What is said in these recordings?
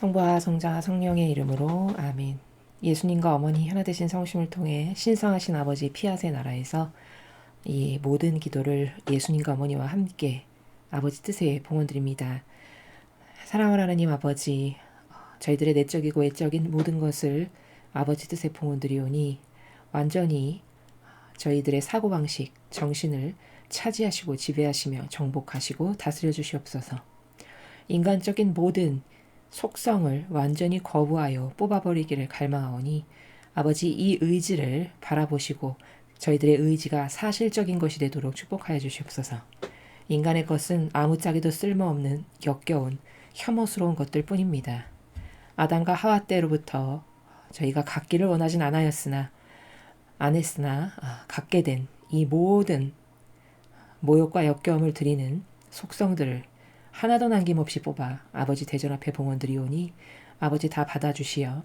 성부와 성자와 성령의 이름으로 아멘. 예수님과 어머니 하나 되신 성심을 통해 신성하신 아버지 피아세 나라에서 이 모든 기도를 예수님과 어머니와 함께 아버지 뜻에 봉헌드립니다. 사랑하는 하나님 아버지, 저희들의 내적이고 외적인 모든 것을 아버지 뜻에 봉헌드리오니 완전히 저희들의 사고방식, 정신을 차지하시고 지배하시며 정복하시고 다스려 주시옵소서. 인간적인 모든 속성을 완전히 거부하여 뽑아버리기를 갈망하오니 아버지 이 의지를 바라보시고 저희들의 의지가 사실적인 것이 되도록 축복하여 주시옵소서. 인간의 것은 아무짝에도 쓸모없는 역겨운 혐오스러운 것들 뿐입니다. 아담과 하와 때로부터 저희가 갖기를 원하진 않았으나 갖게 된 이 모든 모욕과 역겨움을 드리는 속성들을 하나도 남김없이 뽑아 아버지 대전 앞에 봉헌드리오니 아버지 다 받아주시어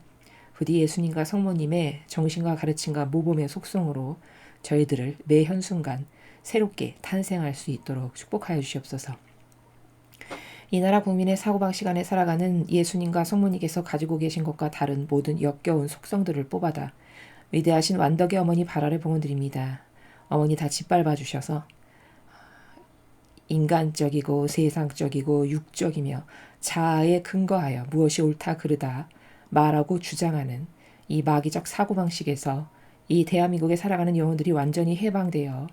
부디 예수님과 성모님의 정신과 가르침과 모범의 속성으로 저희들을 매 현순간 새롭게 탄생할 수 있도록 축복하여 주시옵소서. 이 나라 국민의 사고방식 안에 살아가는 예수님과 성모님께서 가지고 계신 것과 다른 모든 역겨운 속성들을 뽑아다 위대하신 완덕의 어머니 발 아래 봉헌드립니다. 어머니 다 짓밟아 주셔서 인간적이고 세상적이고 육적이며 자아에 근거하여 무엇이 옳다 그르다 말하고 주장하는 이 마귀적 사고방식에서 이 대한민국에 살아가는 영혼들이 완전히 해방되어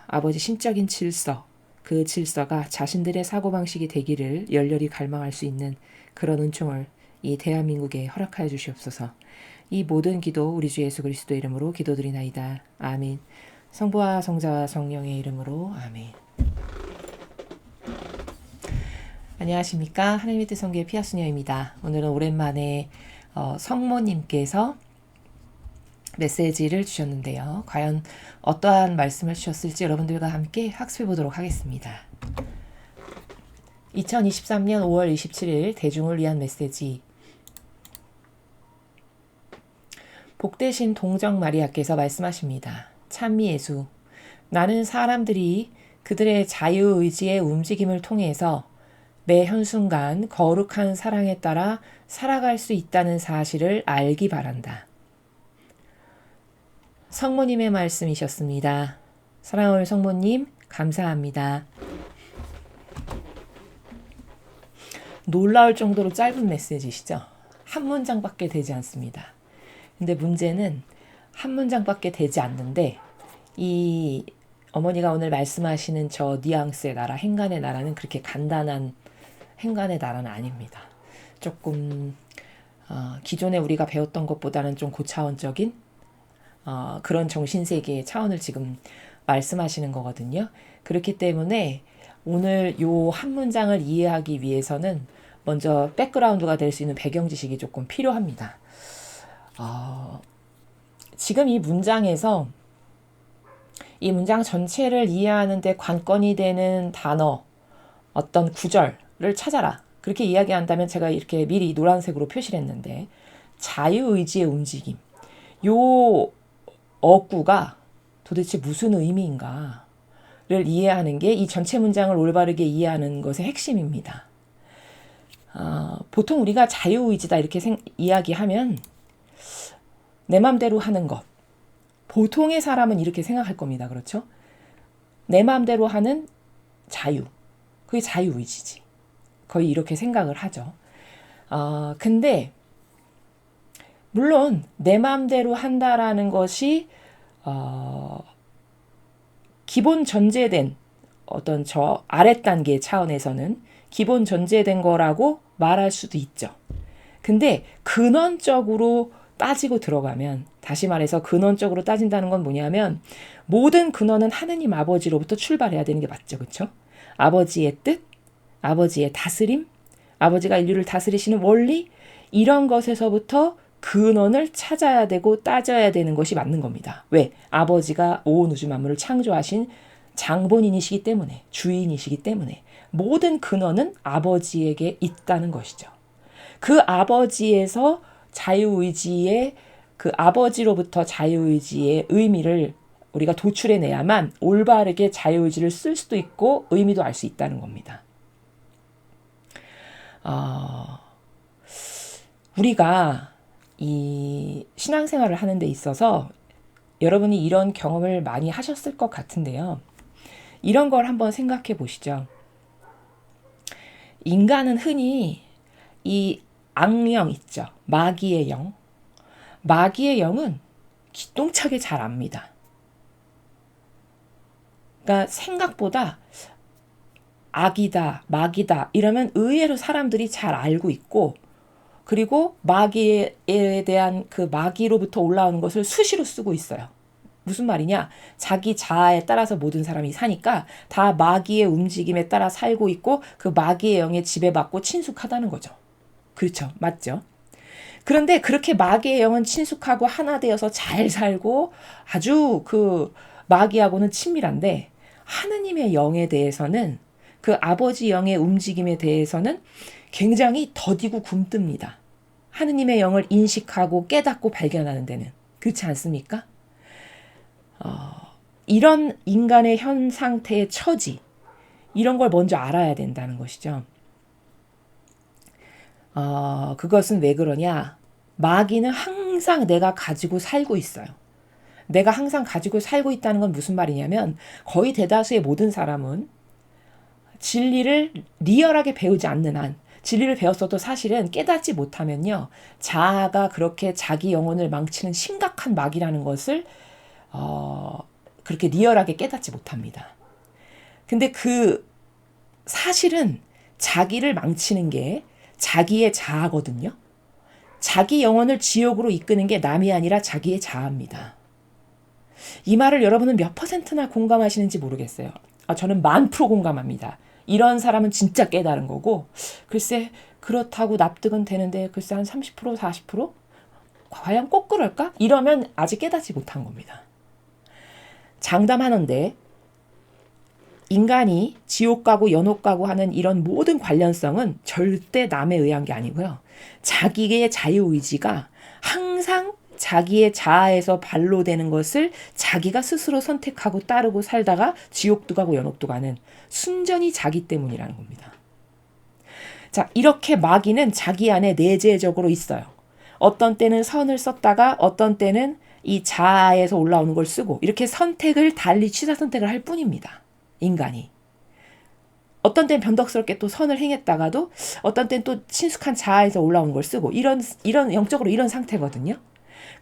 아버지 신적인 질서, 그 질서가 자신들의 사고방식이 되기를 열렬히 갈망할 수 있는 그런 은총을 이 대한민국에 허락하여 주시옵소서. 이 모든 기도 우리 주 예수 그리스도 이름으로 기도드리나이다. 아멘. 성부와 성자와 성령의 이름으로 아멘. 안녕하십니까. 하나님의 뜻 성교의 피아수녀입니다. 오늘은 오랜만에 성모님께서 메시지를 주셨는데요. 과연 어떠한 말씀을 주셨을지 여러분들과 함께 학습해 보도록 하겠습니다. 2023년 5월 27일 대중을 위한 메시지. 복되신 동정 마리아께서 말씀하십니다. 찬미 예수, 나는 사람들이 그들의 자유의지의 움직임을 통해서 매 현순간 거룩한 사랑에 따라 살아갈 수 있다는 사실을 알기 바란다. 성모님의 말씀이셨습니다. 사랑하는 성모님, 감사합니다. 놀라울 정도로 짧은 메시지시죠? 한 문장밖에 되지 않습니다. 근데 문제는 한 문장밖에 되지 않는데 이 어머니가 오늘 말씀하시는 저 뉘앙스의 나라, 행간의 나라는 그렇게 간단한 행간의 나라는 아닙니다. 조금 기존에 우리가 배웠던 것보다는 좀 고차원적인 그런 정신세계의 차원을 지금 말씀하시는 거거든요. 그렇기 때문에 오늘 요 한 문장을 이해하기 위해서는 먼저 백그라운드가 될 수 있는 배경 지식이 조금 필요합니다. 지금 이 문장에서 이 문장 전체를 이해하는 데 관건이 되는 단어, 어떤 구절을 찾아라. 그렇게 이야기한다면 제가 이렇게 미리 노란색으로 표시를 했는데 자유의지의 움직임. 요 어구가 도대체 무슨 의미인가를 이해하는 게 이 전체 문장을 올바르게 이해하는 것의 핵심입니다. 보통 우리가 자유의지다 이렇게 이야기하면 내 맘대로 하는 것. 보통의 사람은 이렇게 생각할 겁니다. 그렇죠? 내 맘대로 하는 자유. 그게 자유의지지. 거의 이렇게 생각을 하죠. 근데 물론 내 맘대로 한다라는 것이 기본 전제된 어떤 저 아랫단계 차원에서는 기본 전제된 거라고 말할 수도 있죠. 근데 근원적으로 따지고 들어가면, 다시 말해서 근원적으로 따진다는 건 뭐냐면 모든 근원은 하느님 아버지로부터 출발해야 되는 게 맞죠. 그렇죠? 아버지의 뜻, 아버지의 다스림, 아버지가 인류를 다스리시는 원리, 이런 것에서부터 근원을 찾아야 되고 따져야 되는 것이 맞는 겁니다. 왜? 아버지가 온 우주 만물을 창조하신 장본인이시기 때문에, 주인이시기 때문에 모든 근원은 아버지에게 있다는 것이죠. 그 아버지에서 자유의지의 그 아버지로부터 자유의지의 의미를 우리가 도출해내야만 올바르게 자유의지를 쓸 수도 있고 의미도 알 수 있다는 겁니다. 우리가 이 신앙생활을 하는 데 있어서 여러분이 이런 경험을 많이 하셨을 것 같은데요. 이런 걸 한번 생각해 보시죠. 인간은 흔히 이 악령 있죠. 마귀의 영. 마귀의 영은 기똥차게 잘 압니다. 그러니까 생각보다 악이다, 마귀다 이러면 의외로 사람들이 잘 알고 있고, 그리고 마귀에 대한 그 마귀로부터 올라오는 것을 수시로 쓰고 있어요. 무슨 말이냐? 자기 자아에 따라서 모든 사람이 사니까 다 마귀의 움직임에 따라 살고 있고 그 마귀의 영에 지배받고 친숙하다는 거죠. 그렇죠. 맞죠? 그런데 그렇게 마귀의 영은 친숙하고 하나 되어서 잘 살고 아주 그 마귀하고는 친밀한데, 하느님의 영에 대해서는, 그 아버지 영의 움직임에 대해서는 굉장히 더디고 굼뜹니다. 하느님의 영을 인식하고 깨닫고 발견하는 데는. 그렇지 않습니까? 이런 인간의 현 상태의 처지, 이런 걸 먼저 알아야 된다는 것이죠. 그것은 왜 그러냐? 마귀는 항상 내가 가지고 살고 있어요. 내가 항상 가지고 살고 있다는 건 무슨 말이냐면, 거의 대다수의 모든 사람은 진리를 리얼하게 배우지 않는 한, 진리를 배웠어도 사실은 깨닫지 못하면요, 자아가 그렇게 자기 영혼을 망치는 심각한 마귀라는 것을 그렇게 리얼하게 깨닫지 못합니다. 근데 그 사실은 자기를 망치는 게 자기의 자아거든요. 자기 영혼을 지옥으로 이끄는 게 남이 아니라 자기의 자아입니다. 이 말을 여러분은 몇 %나 공감하시는지 모르겠어요. 저는 10,000% 공감합니다. 이런 사람은 진짜 깨달은 거고, 글쎄 그렇다고 납득은 되는데 글쎄 한 30%, 40%? 과연 꼭 그럴까? 이러면 아직 깨닫지 못한 겁니다. 장담하는데 인간이 지옥 가고 연옥 가고 하는 이런 모든 관련성은 절대 남에 의한 게 아니고요. 자기의 자유의지가 항상 자기의 자아에서 발로되는 것을 자기가 스스로 선택하고 따르고 살다가 지옥도 가고 연옥도 가는, 순전히 자기 때문이라는 겁니다. 자, 이렇게 마귀는 자기 안에 내재적으로 있어요. 어떤 때는 선을 썼다가 어떤 때는 이 자아에서 올라오는 걸 쓰고, 이렇게 선택을 달리 취사 선택을 할 뿐입니다. 인간이. 어떤 때는 변덕스럽게 또 선을 행했다가도 어떤 때는 또 친숙한 자아에서 올라오는 걸 쓰고, 이런 영적으로 이런 상태거든요.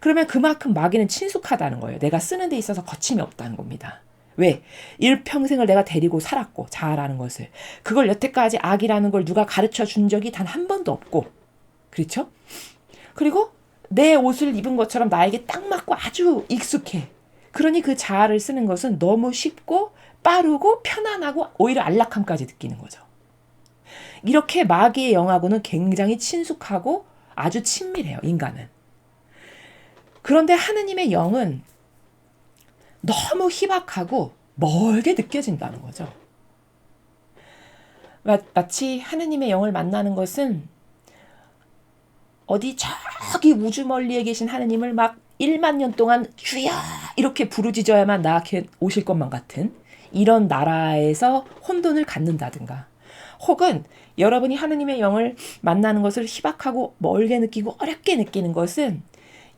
그러면 그만큼 마귀는 친숙하다는 거예요. 내가 쓰는 데 있어서 거침이 없다는 겁니다. 왜? 일평생을 내가 데리고 살았고, 자아라는 것을. 그걸 여태까지 악이라는 걸 누가 가르쳐 준 적이 단 한 번도 없고. 그렇죠? 그리고 내 옷을 입은 것처럼 나에게 딱 맞고 아주 익숙해. 그러니 그 자아를 쓰는 것은 너무 쉽고 빠르고 편안하고 오히려 안락함까지 느끼는 거죠. 이렇게 마귀의 영하고는 굉장히 친숙하고 아주 친밀해요, 인간은. 그런데 하느님의 영은 너무 희박하고 멀게 느껴진다는 거죠. 마치 하느님의 영을 만나는 것은 어디 저기 우주 멀리에 계신 하느님을 막 1만 년 동안 주여 이렇게 부르짖어야만 나한테 오실 것만 같은 이런 나라에서 혼돈을 갖는다든가, 혹은 여러분이 하느님의 영을 만나는 것을 희박하고 멀게 느끼고 어렵게 느끼는 것은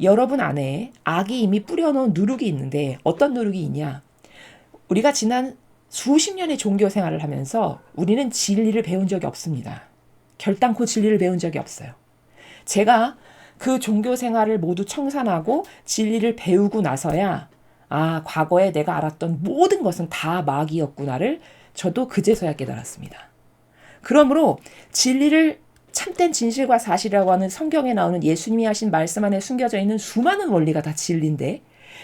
여러분 안에 악이 이미 뿌려놓은 누룩이 있는데, 어떤 누룩이 있냐? 우리가 지난 수십 년의 종교 생활을 하면서 우리는 진리를 배운 적이 없습니다. 결단코 진리를 배운 적이 없어요. 제가 그 종교 생활을 모두 청산하고 진리를 배우고 나서야 과거에 내가 알았던 모든 것은 다 마귀였구나를 저도 그제서야 깨달았습니다. 그러므로 진리를, 참된 진실과 사실이라고 하는 성경에 나오는 예수님이 하신 말씀 안에 숨겨져 있는 수많은 원리가 다 진리인데,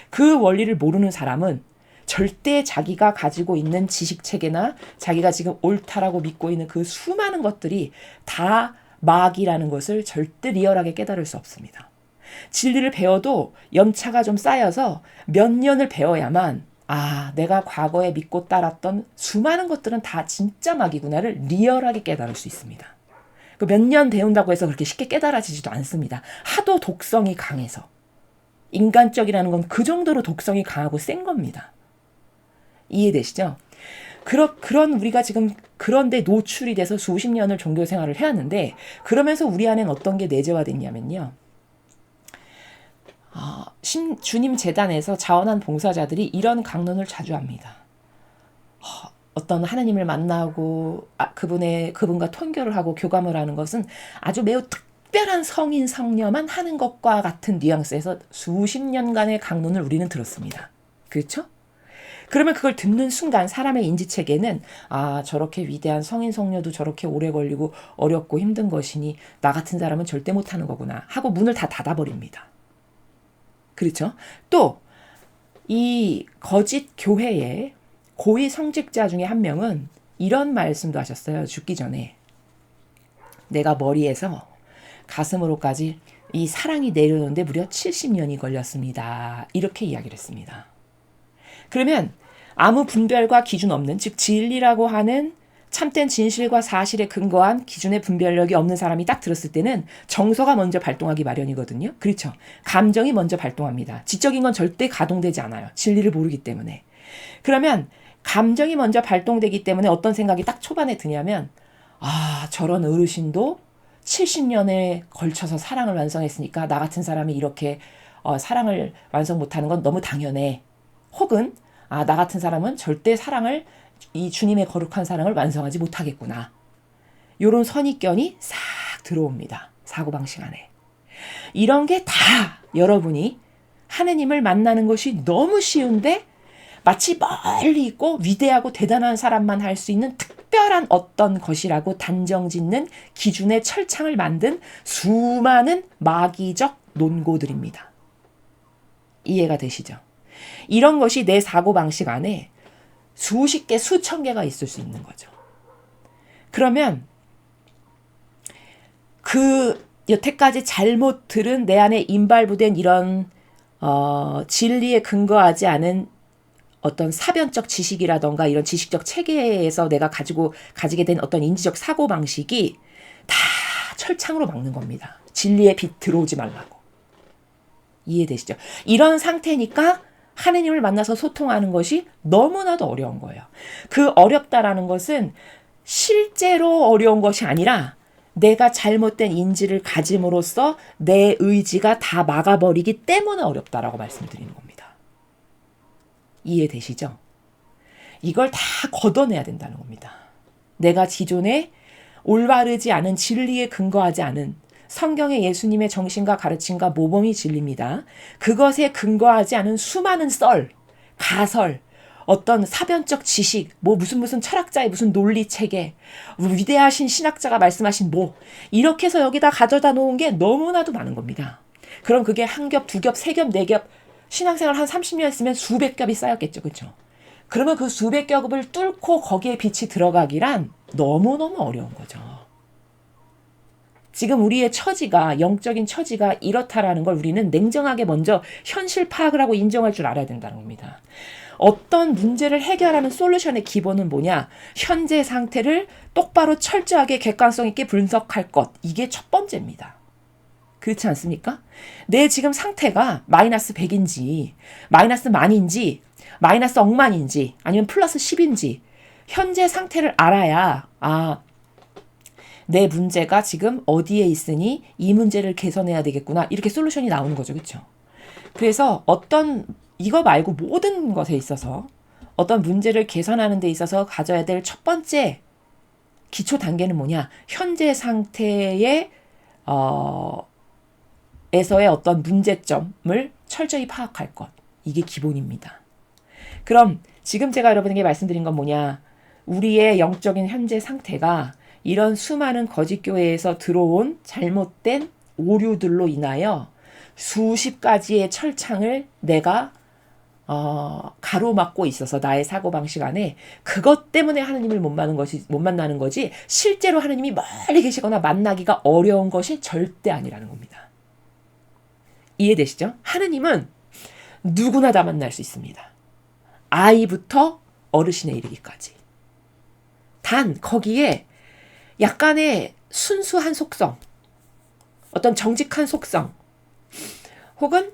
그 원리를 모르는 사람은 절대 자기가 가지고 있는 지식체계나 자기가 지금 옳다라고 믿고 있는 그 수많은 것들이 다 마귀라는 것을 절대 리얼하게 깨달을 수 없습니다. 진리를 배워도 연차가 좀 쌓여서 몇 년을 배워야만 내가 과거에 믿고 따랐던 수많은 것들은 다 진짜 마귀구나를 리얼하게 깨달을 수 있습니다. 몇 년 배운다고 해서 그렇게 쉽게 깨달아지지도 않습니다. 하도 독성이 강해서. 인간적이라는 건 그 정도로 독성이 강하고 센 겁니다. 이해되시죠? 그런 우리가 지금 그런데 노출이 돼서 수십 년을 종교 생활을 해왔는데, 그러면서 우리 안엔 어떤 게 내재화됐냐면요. 주님 재단에서 자원한 봉사자들이 이런 강론을 자주 합니다. 어떤 하나님을 만나고 그분과 통교를 하고 교감을 하는 것은 아주 매우 특별한 성인 성녀만 하는 것과 같은 뉘앙스에서 수십 년간의 강론을 우리는 들었습니다. 그렇죠? 그러면 그걸 듣는 순간 사람의 인지체계는 저렇게 위대한 성인 성녀도 저렇게 오래 걸리고 어렵고 힘든 것이니 나 같은 사람은 절대 못하는 거구나 하고 문을 다 닫아버립니다. 그렇죠? 또 이 거짓 교회에 고위 성직자 중에 한 명은 이런 말씀도 하셨어요. 죽기 전에. 내가 머리에서 가슴으로까지 이 사랑이 내려오는데 무려 70년이 걸렸습니다. 이렇게 이야기를 했습니다. 그러면 아무 분별과 기준 없는, 즉 진리라고 하는 참된 진실과 사실에 근거한 기준의 분별력이 없는 사람이 딱 들었을 때는 정서가 먼저 발동하기 마련이거든요. 그렇죠? 감정이 먼저 발동합니다. 지적인 건 절대 가동되지 않아요. 진리를 모르기 때문에. 그러면 감정이 먼저 발동되기 때문에 어떤 생각이 딱 초반에 드냐면 저런 어르신도 70년에 걸쳐서 사랑을 완성했으니까 나 같은 사람이 이렇게 사랑을 완성 못하는 건 너무 당연해. 혹은 나 같은 사람은 절대 사랑을, 이 주님의 거룩한 사랑을 완성하지 못하겠구나. 이런 선입견이 싹 들어옵니다. 사고방식 안에. 이런 게 다 여러분이 하느님을 만나는 것이 너무 쉬운데 마치 멀리 있고 위대하고 대단한 사람만 할 수 있는 특별한 어떤 것이라고 단정짓는 기준의 철창을 만든 수많은 마귀적 논고들입니다. 이해가 되시죠? 이런 것이 내 사고방식 안에 수십 개, 수천 개가 있을 수 있는 거죠. 그러면 여태까지 잘못 들은 내 안에 임발부된 이런 진리에 근거하지 않은 어떤 사변적 지식이라던가 이런 지식적 체계에서 내가 가지게 된 어떤 인지적 사고방식이 다 철창으로 막는 겁니다. 진리의 빛 들어오지 말라고. 이해되시죠? 이런 상태니까 하느님을 만나서 소통하는 것이 너무나도 어려운 거예요. 그 어렵다라는 것은 실제로 어려운 것이 아니라 내가 잘못된 인지를 가짐으로써 내 의지가 다 막아버리기 때문에 어렵다라고 말씀드리는 겁니다. 이해되시죠? 이걸 다 걷어내야 된다는 겁니다. 내가 기존에 올바르지 않은 진리에 근거하지 않은 성경의 예수님의 정신과 가르침과 모범이 진리입니다. 그것에 근거하지 않은 수많은 가설, 어떤 사변적 지식, 무슨 철학자의 무슨 논리체계, 위대하신 신학자가 말씀하신 이렇게 해서 여기다 가져다 놓은 게 너무나도 많은 겁니다. 그럼 그게 한 겹, 두 겹, 세 겹, 네 겹, 신앙생활 한 30년 했으면 수백 겹이 쌓였겠죠. 그렇죠? 그러면 그 수백 겹을 뚫고 거기에 빛이 들어가기란 너무너무 어려운 거죠. 지금 우리의 처지가, 영적인 처지가 이렇다라는 걸 우리는 냉정하게 먼저 현실 파악을 하고 인정할 줄 알아야 된다는 겁니다. 어떤 문제를 해결하는 솔루션의 기본은 뭐냐? 현재 상태를 똑바로 철저하게 객관성 있게 분석할 것. 이게 첫 번째입니다. 그렇지 않습니까? 내 지금 상태가 마이너스 100인지, 마이너스 만인지, 마이너스 억만인지, 아니면 플러스 10인지, 현재 상태를 알아야, 내 문제가 지금 어디에 있으니 이 문제를 개선해야 되겠구나. 이렇게 솔루션이 나오는 거죠. 그렇죠? 그래서 이거 말고 모든 것에 있어서 어떤 문제를 개선하는 데 있어서 가져야 될 첫 번째 기초 단계는 뭐냐? 현재 상태의 에서의 어떤 문제점을 철저히 파악할 것. 이게 기본입니다. 그럼 지금 제가 여러분에게 말씀드린 건 뭐냐? 우리의 영적인 현재 상태가 이런 수많은 거짓 교회에서 들어온 잘못된 오류들로 인하여 수십 가지의 철창을 내가 가로막고 있어서 나의 사고방식 안에 그것 때문에 하나님을 못 만나는 거지 실제로 하나님이 멀리 계시거나 만나기가 어려운 것이 절대 아니라는 겁니다. 이해되시죠? 하나님은 누구나 다 만날 수 있습니다. 아이부터 어르신에 이르기까지. 단 거기에 약간의 순수한 속성, 어떤 정직한 속성, 혹은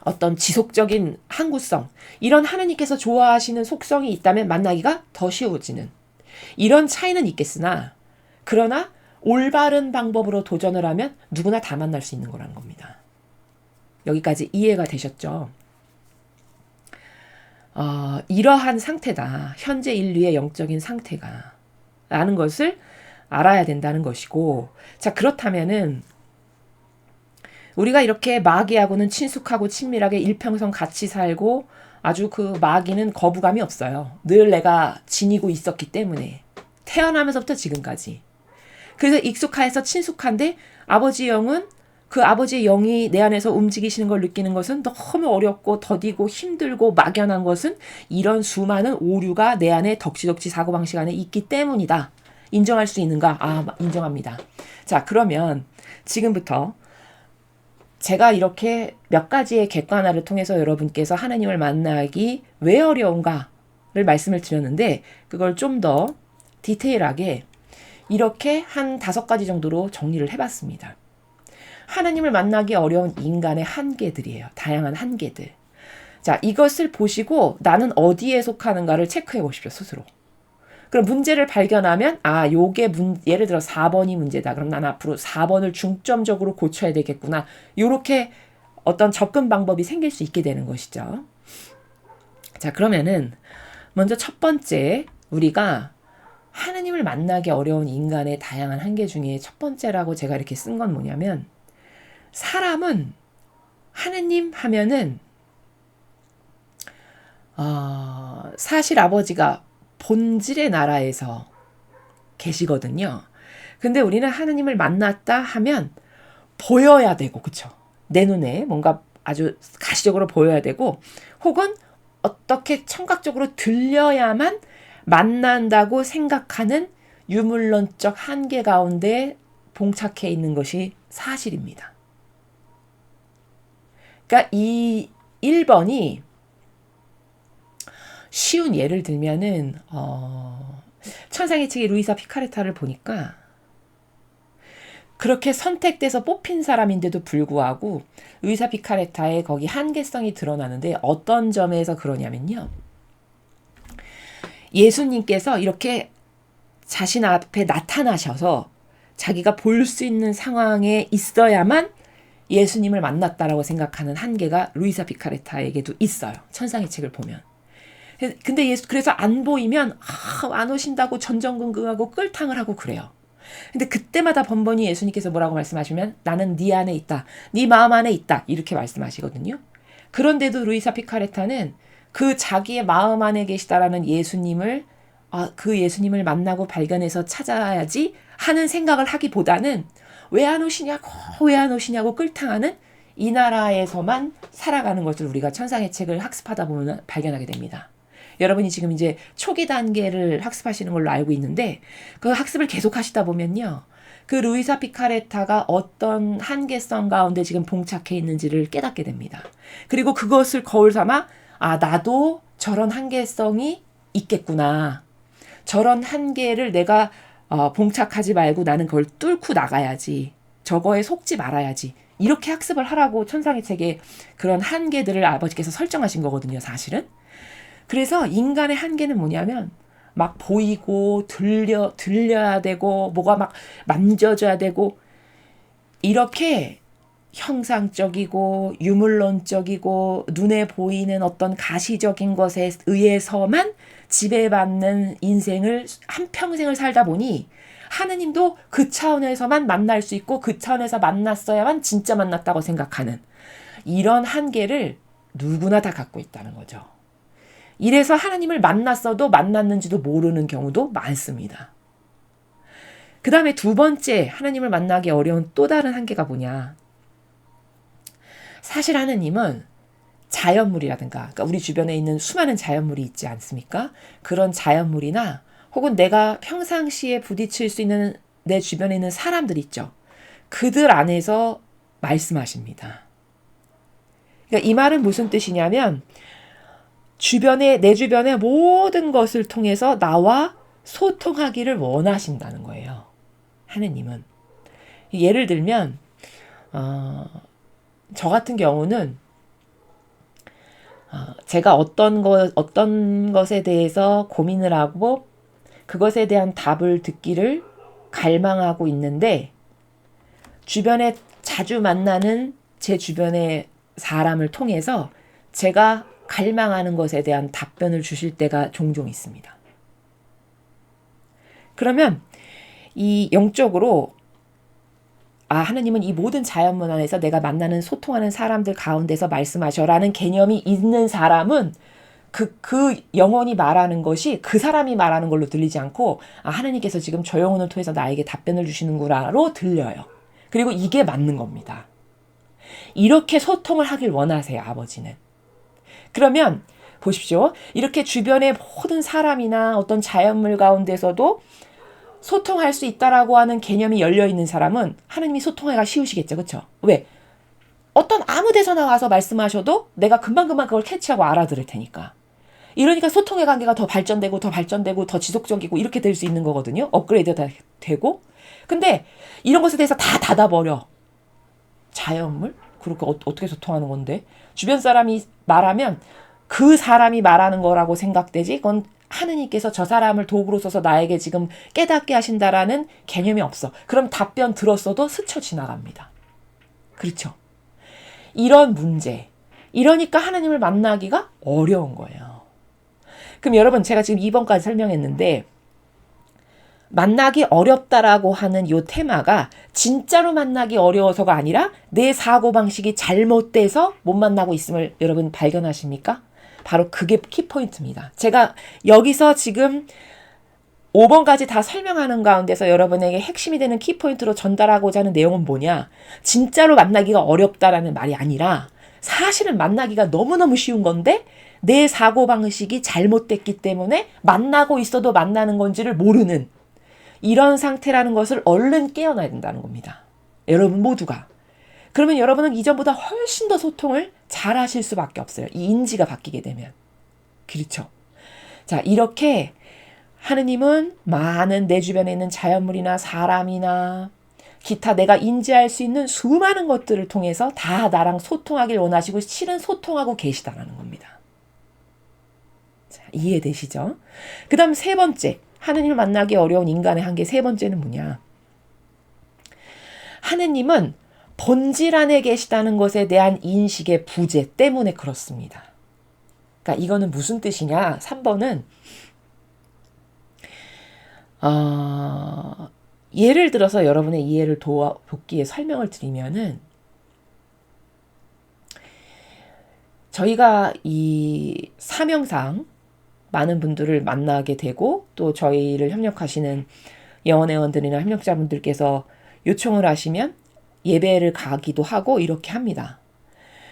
어떤 지속적인 항구성, 이런 하나님께서 좋아하시는 속성이 있다면 만나기가 더 쉬워지는 이런 차이는 있겠으나, 그러나 올바른 방법으로 도전을 하면 누구나 다 만날 수 있는 거라는 겁니다. 여기까지 이해가 되셨죠? 이러한 상태다. 현재 인류의 영적인 상태가. 라는 것을 알아야 된다는 것이고, 자, 그렇다면은 우리가 이렇게 마귀하고는 친숙하고 친밀하게 일평생 같이 살고 아주 그 마귀는 거부감이 없어요. 늘 내가 지니고 있었기 때문에. 태어나면서부터 지금까지. 그래서 익숙해서 친숙한데 아버지 영은 그 아버지의 영이 내 안에서 움직이시는 걸 느끼는 것은 너무 어렵고 더디고 힘들고 막연한 것은 이런 수많은 오류가 내 안에 덕지덕지 사고방식 안에 있기 때문이다. 인정할 수 있는가? 인정합니다. 자, 그러면 지금부터 제가 이렇게 몇 가지의 객관화를 통해서 여러분께서 하나님을 만나기 왜 어려운가를 말씀을 드렸는데, 그걸 좀 더 디테일하게 이렇게 한 5가지 정도로 정리를 해봤습니다. 하나님을 만나기 어려운 인간의 한계들이에요. 다양한 한계들. 자, 이것을 보시고 나는 어디에 속하는가를 체크해 보십시오, 스스로. 그럼 문제를 발견하면, 요게 예를 들어 4번이 문제다. 그럼 난 앞으로 4번을 중점적으로 고쳐야 되겠구나. 요렇게 어떤 접근 방법이 생길 수 있게 되는 것이죠. 자, 그러면은 먼저 첫 번째, 우리가 하나님을 만나기 어려운 인간의 다양한 한계 중에 첫 번째라고 제가 이렇게 쓴 건 뭐냐면, 사람은 하나님 하면은 사실 아버지가 본질의 나라에서 계시거든요. 근데 우리는 하나님을 만났다 하면 보여야 되고, 그쵸? 내 눈에 뭔가 아주 가시적으로 보여야 되고, 혹은 어떻게 청각적으로 들려야만 만난다고 생각하는 유물론적 한계 가운데 봉착해 있는 것이 사실입니다. 그러니까 이 1번이 쉬운 예를 들면은 천상의 책의 루이사 피카레타를 보니까 그렇게 선택돼서 뽑힌 사람인데도 불구하고 루이사 피카레타의 거기 한계성이 드러나는데, 어떤 점에서 그러냐면요. 예수님께서 이렇게 자신 앞에 나타나셔서 자기가 볼 수 있는 상황에 있어야만 예수님을 만났다라고 생각하는 한계가 루이사 피카레타에게도 있어요. 천상의 책을 보면. 근데 그래서 안 보이면 안 오신다고 전전긍긍하고 끌탕을 하고 그래요. 근데 그때마다 번번이 예수님께서 뭐라고 말씀하시면, 나는 네 안에 있다. 네 마음 안에 있다. 이렇게 말씀하시거든요. 그런데도 루이사 피카레타는 그 자기의 마음 안에 계시다라는 예수님을 그 예수님을 만나고 발견해서 찾아야지 하는 생각을 하기보다는 왜 안 오시냐고 끌탕하는 이 나라에서만 살아가는 것을 우리가 천상의 책을 학습하다 보면 발견하게 됩니다. 여러분이 지금 이제 초기 단계를 학습하시는 걸로 알고 있는데, 그 학습을 계속 하시다 보면요, 그 루이사 피카레타가 어떤 한계성 가운데 지금 봉착해 있는지를 깨닫게 됩니다. 그리고 그것을 거울 삼아 나도 저런 한계성이 있겠구나. 저런 한계를 내가 봉착하지 말고 나는 그걸 뚫고 나가야지. 저거에 속지 말아야지. 이렇게 학습을 하라고 천상의 책에 그런 한계들을 아버지께서 설정하신 거거든요, 사실은. 그래서 인간의 한계는 뭐냐면 막 보이고 들려야 되고 뭐가 막 만져져야 되고, 이렇게 형상적이고 유물론적이고 눈에 보이는 어떤 가시적인 것에 의해서만 지배받는 인생을 한평생을 살다 보니, 하느님도 그 차원에서만 만날 수 있고 그 차원에서 만났어야만 진짜 만났다고 생각하는 이런 한계를 누구나 다 갖고 있다는 거죠. 이래서 하나님을 만났어도 만났는지도 모르는 경우도 많습니다. 그 다음에 두 번째, 하나님을 만나기 어려운 또 다른 한계가 뭐냐. 사실 하나님은 자연물이라든가, 그러니까 우리 주변에 있는 수많은 자연물이 있지 않습니까? 그런 자연물이나 혹은 내가 평상시에 부딪힐 수 있는 내 주변에 있는 사람들 있죠. 그들 안에서 말씀하십니다. 그러니까 이 말은 무슨 뜻이냐면, 내 주변의 모든 것을 통해서 나와 소통하기를 원하신다는 거예요. 하느님은. 예를 들면 저 같은 경우는 제가 어떤 것에 대해서 고민을 하고 그것에 대한 답을 듣기를 갈망하고 있는데 주변에 자주 만나는 제 주변의 사람을 통해서 제가 갈망하는 것에 대한 답변을 주실 때가 종종 있습니다. 그러면 이 영적으로 하나님은 이 모든 자연문 안에서 내가 만나는 소통하는 사람들 가운데서 말씀하셔라는 개념이 있는 사람은 그 영혼이 말하는 것이 그 사람이 말하는 걸로 들리지 않고 하나님께서 지금 저 영혼을 통해서 나에게 답변을 주시는구나로 들려요. 그리고 이게 맞는 겁니다. 이렇게 소통을 하길 원하세요, 아버지는. 그러면 보십시오. 이렇게 주변의 모든 사람이나 어떤 자연물 가운데서도 소통할 수 있다라고 하는 개념이 열려있는 사람은 하나님이 소통하기가 쉬우시겠죠. 그렇죠? 왜? 어떤 아무 데서나 와서 말씀하셔도 내가 금방금방 그걸 캐치하고 알아들을 테니까. 이러니까 소통의 관계가 더 발전되고 더 지속적이고 이렇게 될 수 있는 거거든요. 업그레이드가 되고. 근데 이런 것에 대해서 다 닫아버려. 자연물? 그렇게 어떻게 소통하는 건데? 주변 사람이 말하면 그 사람이 말하는 거라고 생각되지 그건 하느님께서 저 사람을 도구로 써서 나에게 지금 깨닫게 하신다라는 개념이 없어. 그럼 답변 들었어도 스쳐 지나갑니다. 그렇죠? 이런 문제. 이러니까 하나님을 만나기가 어려운 거예요. 그럼 여러분 제가 지금 2번까지 설명했는데 만나기 어렵다라고 하는 요 테마가 진짜로 만나기 어려워서가 아니라 내 사고방식이 잘못돼서 못 만나고 있음을 여러분 발견하십니까? 바로 그게 키포인트입니다. 제가 여기서 지금 5번까지 다 설명하는 가운데서 여러분에게 핵심이 되는 키포인트로 전달하고자 하는 내용은 뭐냐? 진짜로 만나기가 어렵다라는 말이 아니라 사실은 만나기가 너무너무 쉬운 건데 내 사고방식이 잘못됐기 때문에 만나고 있어도 만나는 건지를 모르는 이런 상태라는 것을 얼른 깨어나야 된다는 겁니다. 여러분 모두가. 그러면 여러분은 이전보다 훨씬 더 소통을 잘 하실 수밖에 없어요. 이 인지가 바뀌게 되면. 그렇죠? 자, 이렇게 하느님은 많은 내 주변에 있는 자연물이나 사람이나 기타 내가 인지할 수 있는 수많은 것들을 통해서 다 나랑 소통하길 원하시고 실은 소통하고 계시다라는 겁니다. 자, 이해되시죠? 그 다음 세 번째. 하느님을 만나기 어려운 인간의 한계 세 번째는 뭐냐? 하느님은 본질 안에 계시다는 것에 대한 인식의 부재 때문에 그렇습니다. 그러니까 이거는 무슨 뜻이냐? 3번은 예를 들어서 여러분의 이해를 돕기 위해 설명을 드리면은 저희가 이 사명상 많은 분들을 만나게 되고 또 저희를 협력하시는 영혼회원들이나 협력자분들께서 요청을 하시면 예배를 가기도 하고 이렇게 합니다.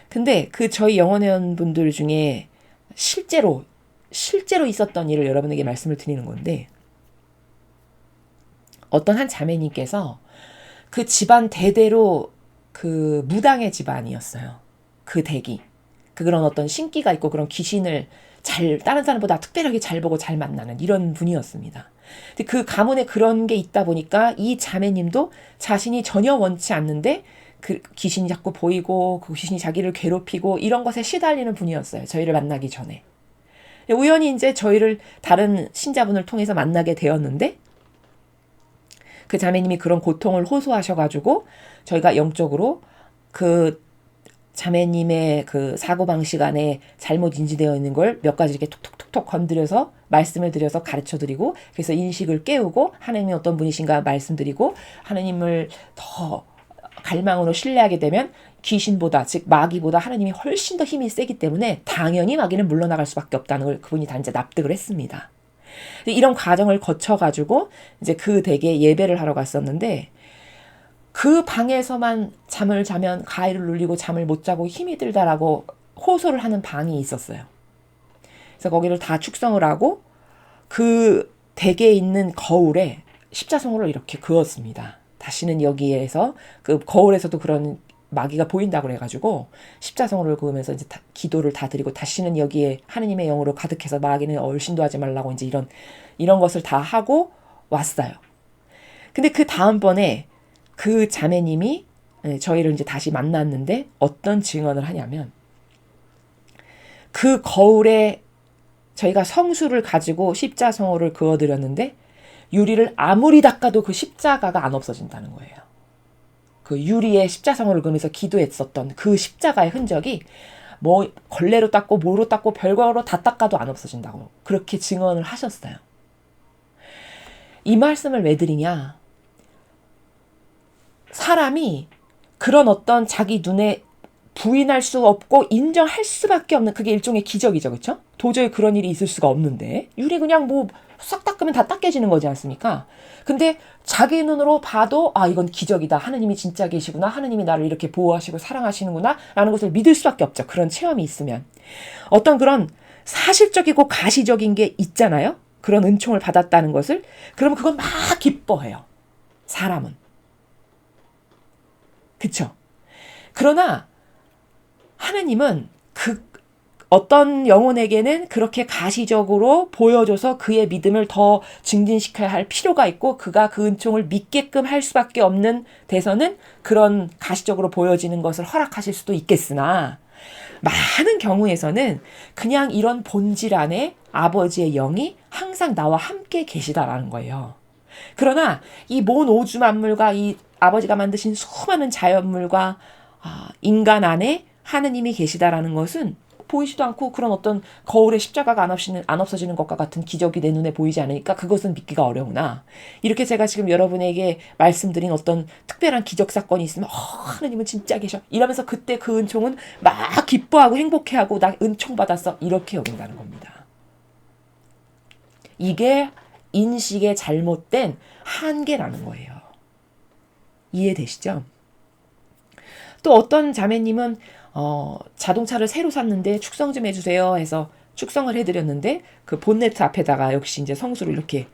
근데 그 저희 영혼회원분들 중에 실제로 있었던 일을 여러분에게 말씀을 드리는 건데 어떤 한 자매님께서 그 집안 대대로 그 무당의 집안이었어요. 그 댁이. 그런 어떤 신기가 있고 그런 귀신을 다른 사람보다 특별하게 잘 보고 잘 만나는 이런 분이었습니다. 근데 그 가문에 그런 게 있다 보니까 이 자매님도 자신이 전혀 원치 않는데 그 귀신이 자꾸 보이고 그 귀신이 자기를 괴롭히고 이런 것에 시달리는 분이었어요. 저희를 만나기 전에. 우연히 이제 저희를 다른 신자분을 통해서 만나게 되었는데 그 자매님이 그런 고통을 호소하셔가지고 저희가 영적으로 그 자매님의 그 사고방식 안에 잘못 인지되어 있는 걸 몇 가지 이렇게 톡톡톡톡 건드려서 말씀을 드려서 가르쳐드리고 그래서 인식을 깨우고 하나님이 어떤 분이신가 말씀드리고 하나님을 더 갈망으로 신뢰하게 되면 귀신보다 즉 마귀보다 하나님이 훨씬 더 힘이 세기 때문에 당연히 마귀는 물러나갈 수밖에 없다는 걸 그분이 다 이제 납득을 했습니다. 이런 과정을 거쳐가지고 이제 그 댁에 예배를 하러 갔었는데 그 방에서만 잠을 자면 가위를 눌리고 잠을 못 자고 힘이 들다라고 호소를 하는 방이 있었어요. 그래서 거기를 다 축성을 하고 그 댁에 있는 거울에 십자성으로 이렇게 그었습니다. 다시는 여기에서 그 거울에서도 그런 마귀가 보인다고 그래가지고 십자성으로 그으면서 이제 기도를 다 드리고 다시는 여기에 하느님의 영으로 가득해서 마귀는 얼씬도 하지 말라고 이제 이런 것을 다 하고 왔어요. 근데 그 다음번에 그 자매님이 저희를 이제 다시 만났는데 어떤 증언을 하냐면 그 거울에 저희가 성수를 가지고 십자성호를 그어드렸는데 유리를 아무리 닦아도 그 십자가가 안 없어진다는 거예요. 그 유리에 십자성호를 그으면서 기도했었던 그 십자가의 흔적이 뭐 걸레로 닦고 뭐로 닦고 별거로 다 닦아도 안 없어진다고 그렇게 증언을 하셨어요. 이 말씀을 왜 드리냐? 사람이 그런 어떤 자기 눈에 부인할 수 없고 인정할 수밖에 없는 그게 일종의 기적이죠. 그렇죠? 도저히 그런 일이 있을 수가 없는데 유리 그냥 뭐 싹 닦으면 다 닦여지는 거지 않습니까? 근데 자기 눈으로 봐도 아 이건 기적이다. 하느님이 진짜 계시구나. 하느님이 나를 이렇게 보호하시고 사랑하시는구나 라는 것을 믿을 수밖에 없죠. 그런 체험이 있으면. 어떤 그런 사실적이고 가시적인 게 있잖아요. 그런 은총을 받았다는 것을. 그러면 그건 막 기뻐해요. 사람은. 그쵸? 그러나 하느님은 그 어떤 영혼에게는 그렇게 가시적으로 보여줘서 그의 믿음을 더 증진시켜야 할 필요가 있고 그가 그 은총을 믿게끔 할 수밖에 없는 데서는 그런 가시적으로 보여지는 것을 허락하실 수도 있겠으나 많은 경우에서는 그냥 이런 본질 안에 아버지의 영이 항상 나와 함께 계시다라는 거예요. 그러나 이 몬 오주 만물과 이 아버지가 만드신 수많은 자연물과 인간 안에 하느님이 계시다라는 것은 보이지도 않고 그런 어떤 거울에 십자가가 안 없어지는 것과 같은 기적이 내 눈에 보이지 않으니까 그것은 믿기가 어려우나 이렇게 제가 지금 여러분에게 말씀드린 어떤 특별한 기적 사건이 있으면 하느님은 진짜 계셔 이러면서 그때 그 은총은 막 기뻐하고 행복해하고 나 은총 받았어 이렇게 여긴다는 겁니다. 이게 인식의 잘못된 한계라는 거예요. 이해되시죠? 또 어떤 자매님은 자동차를 새로 샀는데 축성 좀 해주세요 해서 축성을 해드렸는데 그 본네트 앞에다가 역시 이제 성수를 이렇게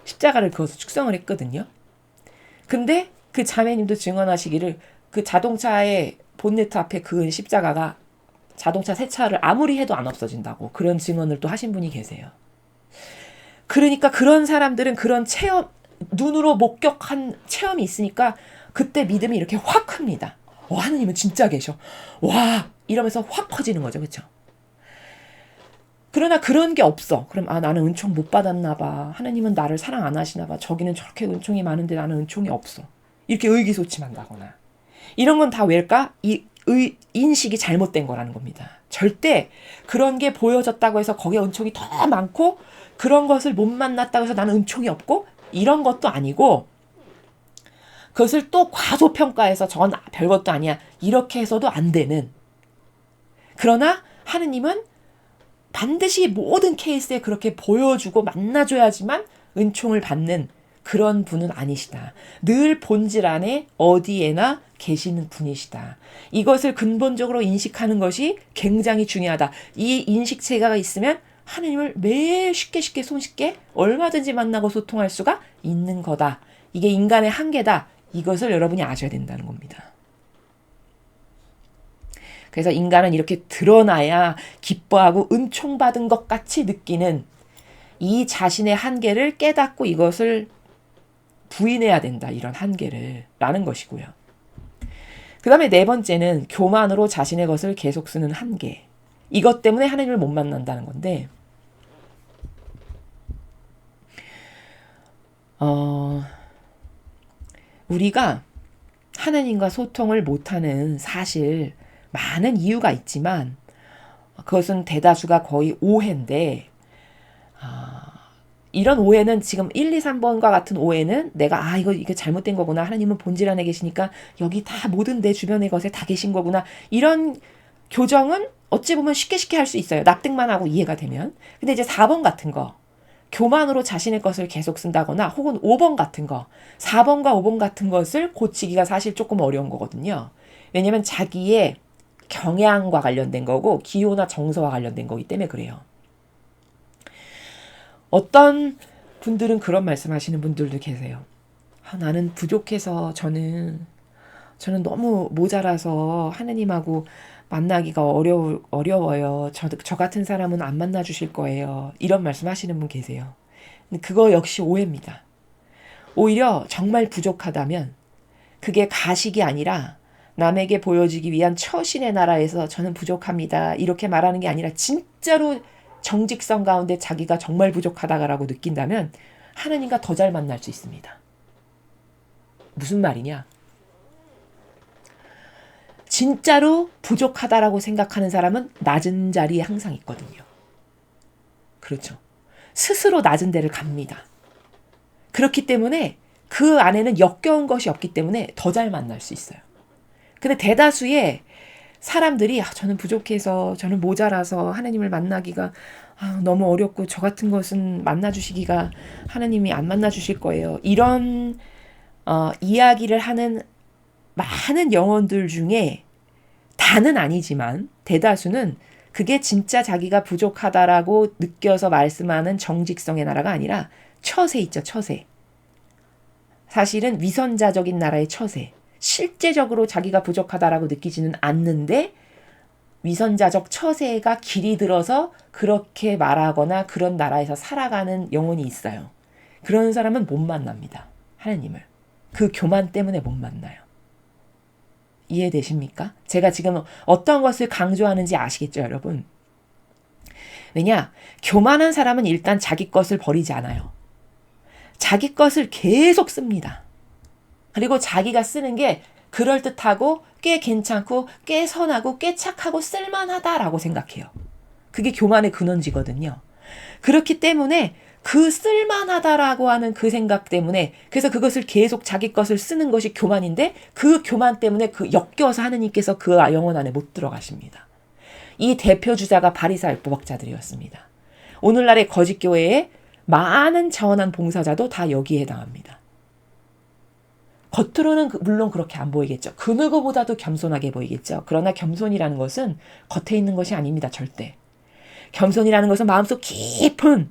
십자가를 그어서 축성을 했거든요. 근데 그 자매님도 증언하시기를 그 자동차의 본네트 앞에 그은 십자가가 자동차 새 차를 아무리 해도 안 없어진다고 그런 증언을 또 하신 분이 계세요. 그러니까 그런 사람들은 그런 체험, 눈으로 목격한 체험이 있으니까 그때 믿음이 이렇게 확 큽니다. 하느님은 진짜 계셔. 와 이러면서 확 커지는 거죠. 그렇죠? 그러나 그런 게 없어. 그럼 나는 은총 못 받았나 봐. 하느님은 나를 사랑 안 하시나 봐. 저기는 저렇게 은총이 많은데 나는 은총이 없어. 이렇게 의기소침한다거나. 이런 건 다 왜일까? 인식이 잘못된 거라는 겁니다. 절대 그런 게 보여졌다고 해서 거기에 은총이 더 많고 그런 것을 못 만났다고 해서 나는 은총이 없고 이런 것도 아니고 그것을 또 과소평가해서 저건 별것도 아니야. 이렇게 해서도 안 되는. 그러나 하느님은 반드시 모든 케이스에 그렇게 보여주고 만나줘야지만 은총을 받는 그런 분은 아니시다. 늘 본질 안에 어디에나 계시는 분이시다. 이것을 근본적으로 인식하는 것이 굉장히 중요하다. 이 인식체가 있으면 하느님을 매일 쉽게 손쉽게 얼마든지 만나고 소통할 수가 있는 거다. 이게 인간의 한계다. 이것을 여러분이 아셔야 된다는 겁니다. 그래서 인간은 이렇게 드러나야 기뻐하고 은총받은 것 같이 느끼는 이 자신의 한계를 깨닫고 이것을 부인해야 된다. 이런 한계를 라는 것이고요. 그 다음에 네 번째는 교만으로 자신의 것을 계속 쓰는 한계. 이것 때문에 하나님을 못 만난다는 건데 우리가 하나님과 소통을 못하는 사실 많은 이유가 있지만 그것은 대다수가 거의 오해인데 이런 오해는 지금 1, 2, 3번과 같은 오해는 내가 이거 잘못된 거구나. 하나님은 본질 안에 계시니까 여기 다 모든 내 주변의 것에 다 계신 거구나. 이런 교정은 어찌 보면 쉽게 할 수 있어요. 납득만 하고 이해가 되면. 근데 이제 4번 같은 거 교만으로 자신의 것을 계속 쓴다거나 혹은 5번 같은 거 4번과 5번 같은 것을 고치기가 사실 조금 어려운 거거든요. 왜냐하면 자기의 경향과 관련된 거고 기호나 정서와 관련된 거기 때문에 그래요. 어떤 분들은 그런 말씀하시는 분들도 계세요. 나는 부족해서 저는 너무 모자라서 하느님하고 만나기가 어려워요. 저 같은 사람은 안 만나 주실 거예요. 이런 말씀하시는 분 계세요. 근데 그거 역시 오해입니다. 오히려 정말 부족하다면 그게 가식이 아니라 남에게 보여주기 위한 처신의 나라에서 저는 부족합니다. 이렇게 말하는 게 아니라 진짜로 정직성 가운데 자기가 정말 부족하다라고 느낀다면 하나님과 더 잘 만날 수 있습니다. 무슨 말이냐? 진짜로 부족하다라고 생각하는 사람은 낮은 자리에 항상 있거든요. 그렇죠. 스스로 낮은 데를 갑니다. 그렇기 때문에 그 안에는 역겨운 것이 없기 때문에 더 잘 만날 수 있어요. 근데 대다수의 사람들이 저는 부족해서 저는 모자라서 하나님을 만나기가 너무 어렵고 저 같은 것은 만나주시기가 하나님이 안 만나주실 거예요. 이런 이야기를 하는 많은 영혼들 중에 다는 아니지만 대다수는 그게 진짜 자기가 부족하다라고 느껴서 말씀하는 정직성의 나라가 아니라 처세 있죠. 처세. 사실은 위선자적인 나라의 처세. 실제적으로 자기가 부족하다라고 느끼지는 않는데 위선자적 처세가 길이 들어서 그렇게 말하거나 그런 나라에서 살아가는 영혼이 있어요. 그런 사람은 못 만납니다. 하나님을. 그 교만 때문에 못 만나요. 이해되십니까? 제가 지금 어떤 것을 강조하는지 아시겠죠, 여러분? 왜냐? 교만한 사람은 일단 자기 것을 버리지 않아요. 자기 것을 계속 씁니다. 그리고 자기가 쓰는 게 그럴듯하고 꽤 괜찮고 꽤 선하고 꽤 착하고 쓸만하다라고 생각해요. 그게 교만의 근원지거든요. 그렇기 때문에 그 쓸만하다라고 하는 그 생각 때문에 그래서 그것을 계속 자기 것을 쓰는 것이 교만인데 그 교만 때문에 그 역겨워서 하느님께서 그 영혼 안에 못 들어가십니다. 이 대표주자가 바리사의 부박자들이었습니다. 오늘날의 거짓교회에 많은 차원한 봉사자도 다 여기에 해당합니다. 겉으로는 물론 그렇게 안 보이겠죠. 그 누구보다도 겸손하게 보이겠죠. 그러나 겸손이라는 것은 겉에 있는 것이 아닙니다. 절대. 겸손이라는 것은 마음속 깊은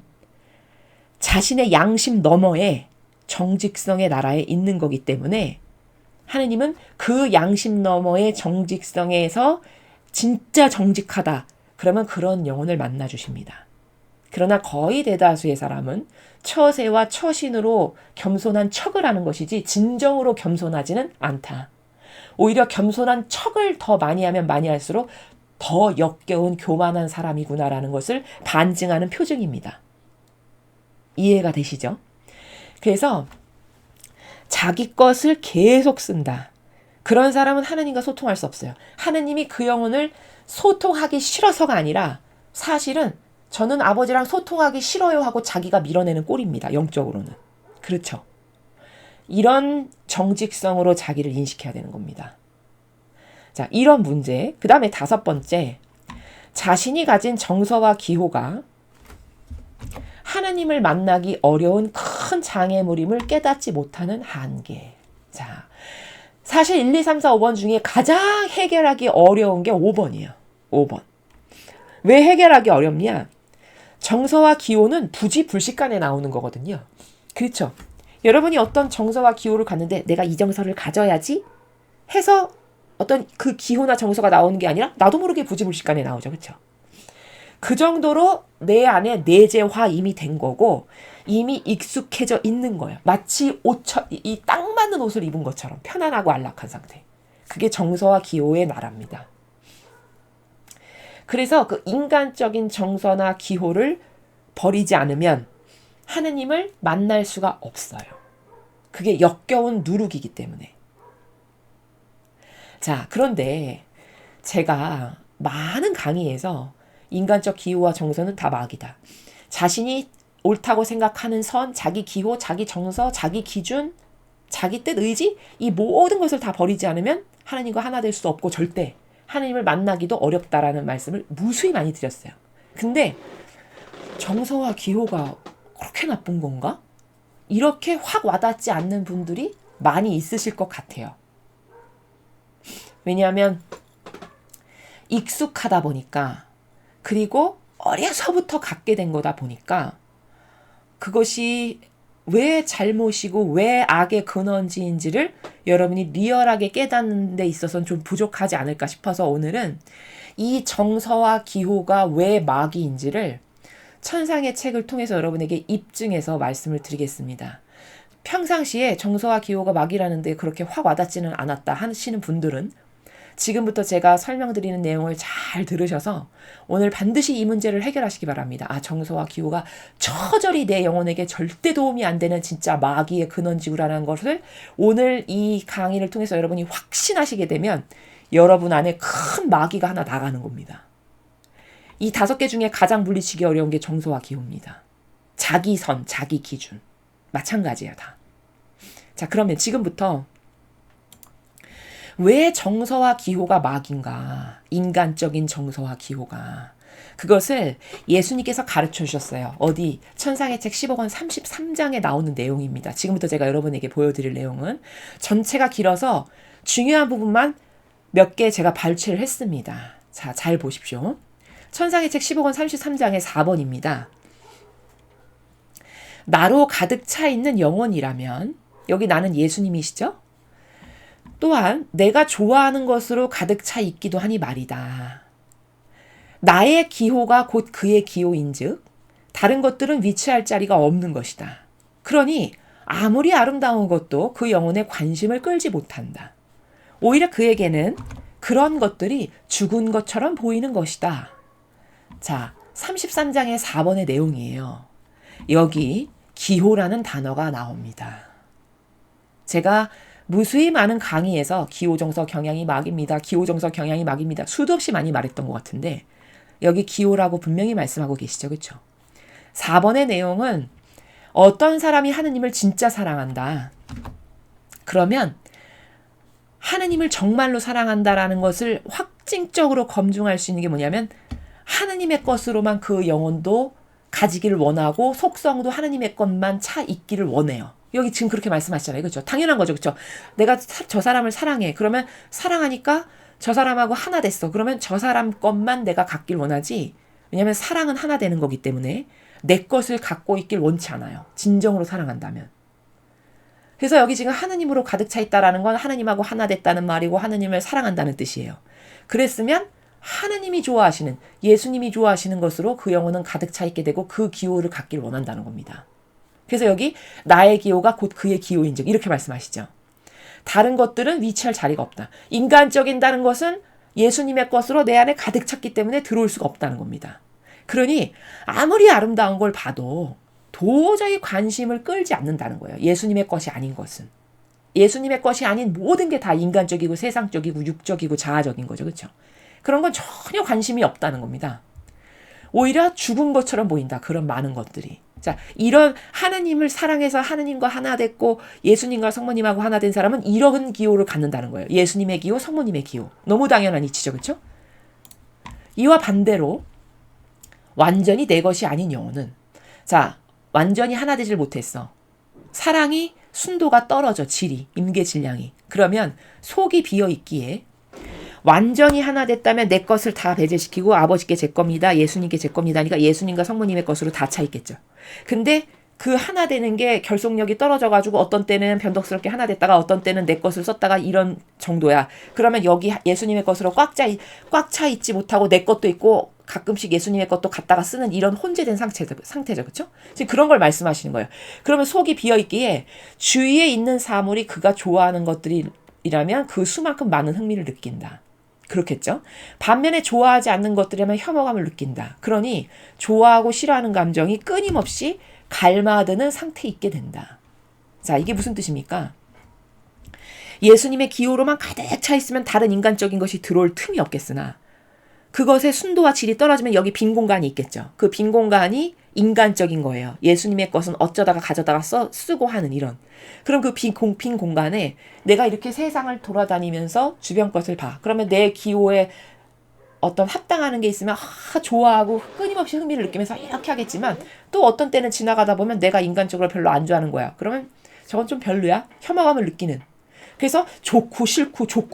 자신의 양심 너머에 정직성의 나라에 있는 거기 때문에 하느님은 그 양심 너머의 정직성에서 진짜 정직하다. 그러면 그런 영혼을 만나 주십니다. 그러나 거의 대다수의 사람은 처세와 처신으로 겸손한 척을 하는 것이지 진정으로 겸손하지는 않다. 오히려 겸손한 척을 더 많이 하면 많이 할수록 더 역겨운 교만한 사람이구나라는 것을 반증하는 표징입니다. 이해가 되시죠? 그래서 자기 것을 계속 쓴다. 그런 사람은 하나님과 소통할 수 없어요. 하나님이 그 영혼을 소통하기 싫어서가 아니라 사실은 저는 아버지랑 소통하기 싫어요 하고 자기가 밀어내는 꼴입니다. 영적으로는. 그렇죠. 이런 정직성으로 자기를 인식해야 되는 겁니다. 자, 이런 문제. 그 다음에 5번째. 자신이 가진 정서와 기호가 하나님을 만나기 어려운 큰 장애물임을 깨닫지 못하는 한계. 자, 사실 1, 2, 3, 4, 5번 중에 가장 해결하기 어려운 게 5번이에요. 5번. 왜 해결하기 어렵냐? 정서와 기호는 부지불식간에 나오는 거거든요. 그렇죠. 여러분이 어떤 정서와 기호를 갖는데 내가 이 정서를 가져야지 해서 어떤 그 기호나 정서가 나오는 게 아니라 나도 모르게 부지불식간에 나오죠. 그렇죠. 그 정도로 내 안에 내재화 이미 된 거고 이미 익숙해져 있는 거예요. 마치 이 딱 맞는 옷을 입은 것처럼 편안하고 안락한 상태. 그게 정서와 기호의 나라입니다. 그래서 그 인간적인 정서나 기호를 버리지 않으면 하느님을 만날 수가 없어요. 그게 역겨운 누룩이기 때문에. 자, 그런데 제가 많은 강의에서 인간적 기호와 정서는 다 마귀다. 자신이 옳다고 생각하는 선, 자기 기호, 자기 정서, 자기 기준, 자기 뜻, 의지 이 모든 것을 다 버리지 않으면 하나님과 하나 될 수 없고 절대 하나님을 만나기도 어렵다라는 말씀을 무수히 많이 드렸어요. 근데 정서와 기호가 그렇게 나쁜 건가? 이렇게 확 와닿지 않는 분들이 많이 있으실 것 같아요. 왜냐하면 익숙하다 보니까 그리고 어려서부터 갖게 된 거다 보니까 그것이 왜 잘못이고 왜 악의 근원지인지를 여러분이 리얼하게 깨닫는 데 있어서는 좀 부족하지 않을까 싶어서 오늘은 이 정서와 기호가 왜 마귀인지를 천상의 책을 통해서 여러분에게 입증해서 말씀을 드리겠습니다. 평상시에 정서와 기호가 마귀라는데 그렇게 확 와닿지는 않았다 하시는 분들은 지금부터 제가 설명드리는 내용을 잘 들으셔서 오늘 반드시 이 문제를 해결하시기 바랍니다. 정서와 기호가 처절히 내 영혼에게 절대 도움이 안 되는 진짜 마귀의 근원지구라는 것을 오늘 이 강의를 통해서 여러분이 확신하시게 되면 여러분 안에 큰 마귀가 하나 나가는 겁니다. 이 5개 중에 가장 물리치기 어려운 게 정서와 기호입니다. 자기 선, 자기 기준. 마찬가지예요, 다. 자, 그러면 지금부터 왜 정서와 기호가 마귀인가? 인간적인 정서와 기호가. 그것을 예수님께서 가르쳐 주셨어요. 어디? 천상의 책 15권 33장에 나오는 내용입니다. 지금부터 제가 여러분에게 보여드릴 내용은 전체가 길어서 중요한 부분만 몇 개 제가 발췌를 했습니다. 자, 잘 보십시오. 천상의 책 15권 33장의 4번입니다. 나로 가득 차 있는 영혼이라면, 여기 나는 예수님이시죠? 또한 내가 좋아하는 것으로 가득 차 있기도 하니 말이다. 나의 기호가 곧 그의 기호인즉 다른 것들은 위치할 자리가 없는 것이다. 그러니 아무리 아름다운 것도 그 영혼의 관심을 끌지 못한다. 오히려 그에게는 그런 것들이 죽은 것처럼 보이는 것이다. 자, 33장의 4번의 내용이에요. 여기 기호라는 단어가 나옵니다. 제가 무수히 많은 강의에서 기호정서 경향이 마귀입니다. 기호정서 경향이 마귀입니다. 수도 없이 많이 말했던 것 같은데 여기 기호라고 분명히 말씀하고 계시죠. 그렇죠? 4번의 내용은 어떤 사람이 하느님을 진짜 사랑한다. 그러면 하느님을 정말로 사랑한다라는 것을 확증적으로 검증할 수 있는 게 뭐냐면 하느님의 것으로만 그 영혼도 가지기를 원하고 속성도 하느님의 것만 차 있기를 원해요. 여기 지금 그렇게 말씀하시잖아요. 그렇죠? 당연한 거죠. 그렇죠? 내가 저 사람을 사랑해. 그러면 사랑하니까 저 사람하고 하나 됐어. 그러면 저 사람 것만 내가 갖길 원하지. 왜냐하면 사랑은 하나 되는 거기 때문에 내 것을 갖고 있길 원치 않아요. 진정으로 사랑한다면. 그래서 여기 지금 하느님으로 가득 차 있다라는 건 하느님하고 하나 됐다는 말이고 하느님을 사랑한다는 뜻이에요. 그랬으면 하느님이 좋아하시는, 예수님이 좋아하시는 것으로 그 영혼은 가득 차 있게 되고 그 기호를 갖길 원한다는 겁니다. 그래서 여기 나의 기호가 곧 그의 기호인즉 이렇게 말씀하시죠. 다른 것들은 위치할 자리가 없다. 인간적인 다른 것은 예수님의 것으로 내 안에 가득 찼기 때문에 들어올 수가 없다는 겁니다. 그러니 아무리 아름다운 걸 봐도 도저히 관심을 끌지 않는다는 거예요. 예수님의 것이 아닌 것은. 예수님의 것이 아닌 모든 게 다 인간적이고 세상적이고 육적이고 자아적인 거죠. 그렇죠? 그런 건 전혀 관심이 없다는 겁니다. 오히려 죽은 것처럼 보인다. 그런 많은 것들이. 자, 이런 하나님을 사랑해서 하나님과 하나 됐고 예수님과 성모님하고 하나 된 사람은 이런 기호를 갖는다는 거예요. 예수님의 기호, 성모님의 기호. 너무 당연한 이치죠. 그렇죠? 이와 반대로 완전히 내 것이 아닌 영혼은, 자, 완전히 하나 되질 못했어. 사랑이 순도가 떨어져. 질이, 임계 질량이. 그러면 속이 비어 있기에 완전히 하나 됐다면 내 것을 다 배제시키고 아버지께 제 겁니다. 예수님께 제 겁니다. 그러니까 예수님과 성모님의 것으로 다 차 있겠죠. 근데 그 하나 되는 게 결속력이 떨어져가지고 어떤 때는 변덕스럽게 하나 됐다가 어떤 때는 내 것을 썼다가 이런 정도야. 그러면 여기 예수님의 것으로 꽉 차 있지 못하고 내 것도 있고 가끔씩 예수님의 것도 갖다가 쓰는 이런 혼재된 상태죠. 그렇죠? 지금 그런 걸 말씀하시는 거예요. 그러면 속이 비어있기에 주위에 있는 사물이 그가 좋아하는 것들이라면 그 수만큼 많은 흥미를 느낀다. 그렇겠죠? 반면에 좋아하지 않는 것들이라면 혐오감을 느낀다. 그러니 좋아하고 싫어하는 감정이 끊임없이 갈마드는 상태에 있게 된다. 자, 이게 무슨 뜻입니까? 예수님의 기호로만 가득 차 있으면 다른 인간적인 것이 들어올 틈이 없겠으나 그것의 순도와 질이 떨어지면 여기 빈 공간이 있겠죠. 그 빈 공간이 인간적인 거예요. 예수님의 것은 어쩌다가 가져다가 쓰고 하는 이런. 그럼 그 빈 공간에 내가 이렇게 세상을 돌아다니면서 주변 것을 봐. 그러면 내 기호에 어떤 합당하는 게 있으면 좋아하고 끊임없이 흥미를 느끼면서 이렇게 하겠지만 또 어떤 때는 지나가다 보면 내가 인간적으로 별로 안 좋아하는 거야. 그러면 저건 좀 별로야. 혐오감을 느끼는. 그래서 좋고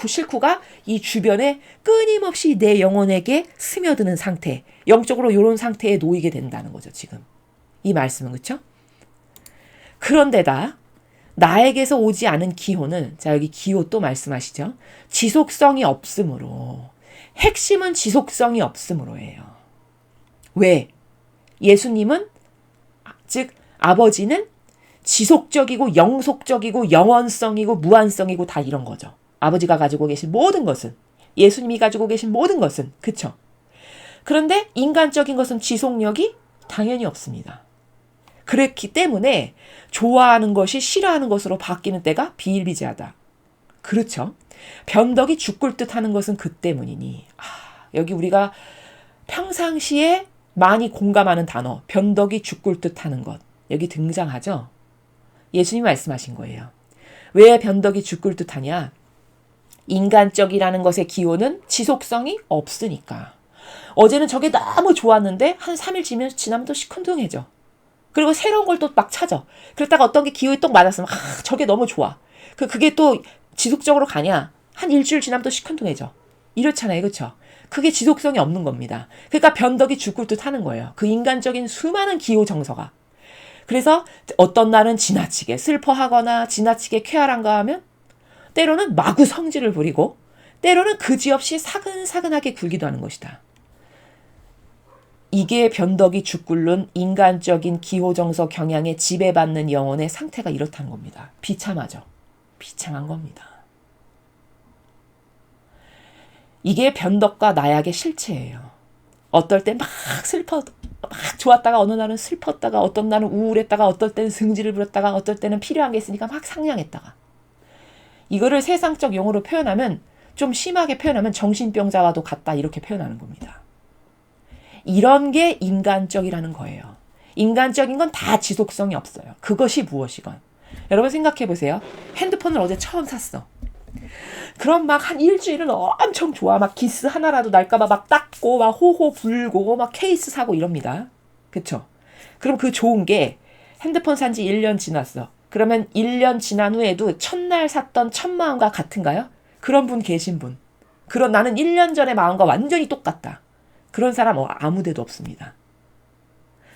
싫고가 이 주변에 끊임없이 내 영혼에게 스며드는 상태, 영적으로 이런 상태에 놓이게 된다는 거죠. 지금 이 말씀은. 그렇죠? 그런데다 나에게서 오지 않은 기호는, 자, 여기 기호 또 말씀하시죠. 지속성이 없으므로, 핵심은 지속성이 없으므로예요. 왜? 예수님은, 즉 아버지는 지속적이고 영속적이고 영원성이고 무한성이고 다 이런 거죠. 아버지가 가지고 계신 모든 것은. 예수님이 가지고 계신 모든 것은. 그쵸? 그런데 인간적인 것은 지속력이 당연히 없습니다. 그렇기 때문에 좋아하는 것이 싫어하는 것으로 바뀌는 때가 비일비재하다. 그렇죠? 변덕이 죽을 듯 하는 것은 그 때문이니. 여기 우리가 평상시에 많이 공감하는 단어, 변덕이 죽을 듯 하는 것. 여기 등장하죠? 예수님이 말씀하신 거예요. 왜 변덕이 죽을 듯 하냐? 인간적이라는 것의 기호는 지속성이 없으니까. 어제는 저게 너무 좋았는데 한 3일 지나면 또 시큰둥해져. 그리고 새로운 걸 또 막 찾아. 그러다가 어떤 게 기호에 똑 맞았으면 저게 너무 좋아. 그게 또 지속적으로 가냐? 한 일주일 지나면 또 시큰둥해져. 이렇잖아요. 그렇죠? 그게 지속성이 없는 겁니다. 그러니까 변덕이 죽을 듯 하는 거예요. 그 인간적인 수많은 기호 정서가. 그래서 어떤 날은 지나치게 슬퍼하거나 지나치게 쾌활한가 하면 때로는 마구 성질을 부리고 때로는 그지없이 사근사근하게 굴기도 하는 것이다. 이게 변덕이 죽 끓는 인간적인 기호정서 경향에 지배받는 영혼의 상태가 이렇다는 겁니다. 비참하죠. 비참한 겁니다. 이게 변덕과 나약의 실체예요. 어떨 때 막 좋았다가 어느 날은 슬펐다가 어떤 날은 우울했다가 어떨 때는 승질을 부렸다가 어떨 때는 필요한 게 있으니까 막 상냥했다가. 이거를 세상적 용어로 표현하면 좀 심하게 표현하면 정신병자와도 같다 이렇게 표현하는 겁니다. 이런 게 인간적이라는 거예요. 인간적인 건 다 지속성이 없어요. 그것이 무엇이건. 여러분 생각해 보세요. 핸드폰을 어제 처음 샀어. 그럼 막 한 일주일은 엄청 좋아. 막 기스 하나라도 날까봐 막 닦고 막 호호 불고 막 케이스 사고 이럽니다. 그쵸? 그럼 그 좋은 게 핸드폰 산 지 1년 지났어. 그러면 1년 지난 후에도 첫날 샀던 첫 마음과 같은가요? 그런 분 계신 분. 그런 나는 1년 전의 마음과 완전히 똑같다. 그런 사람 아무 데도 없습니다.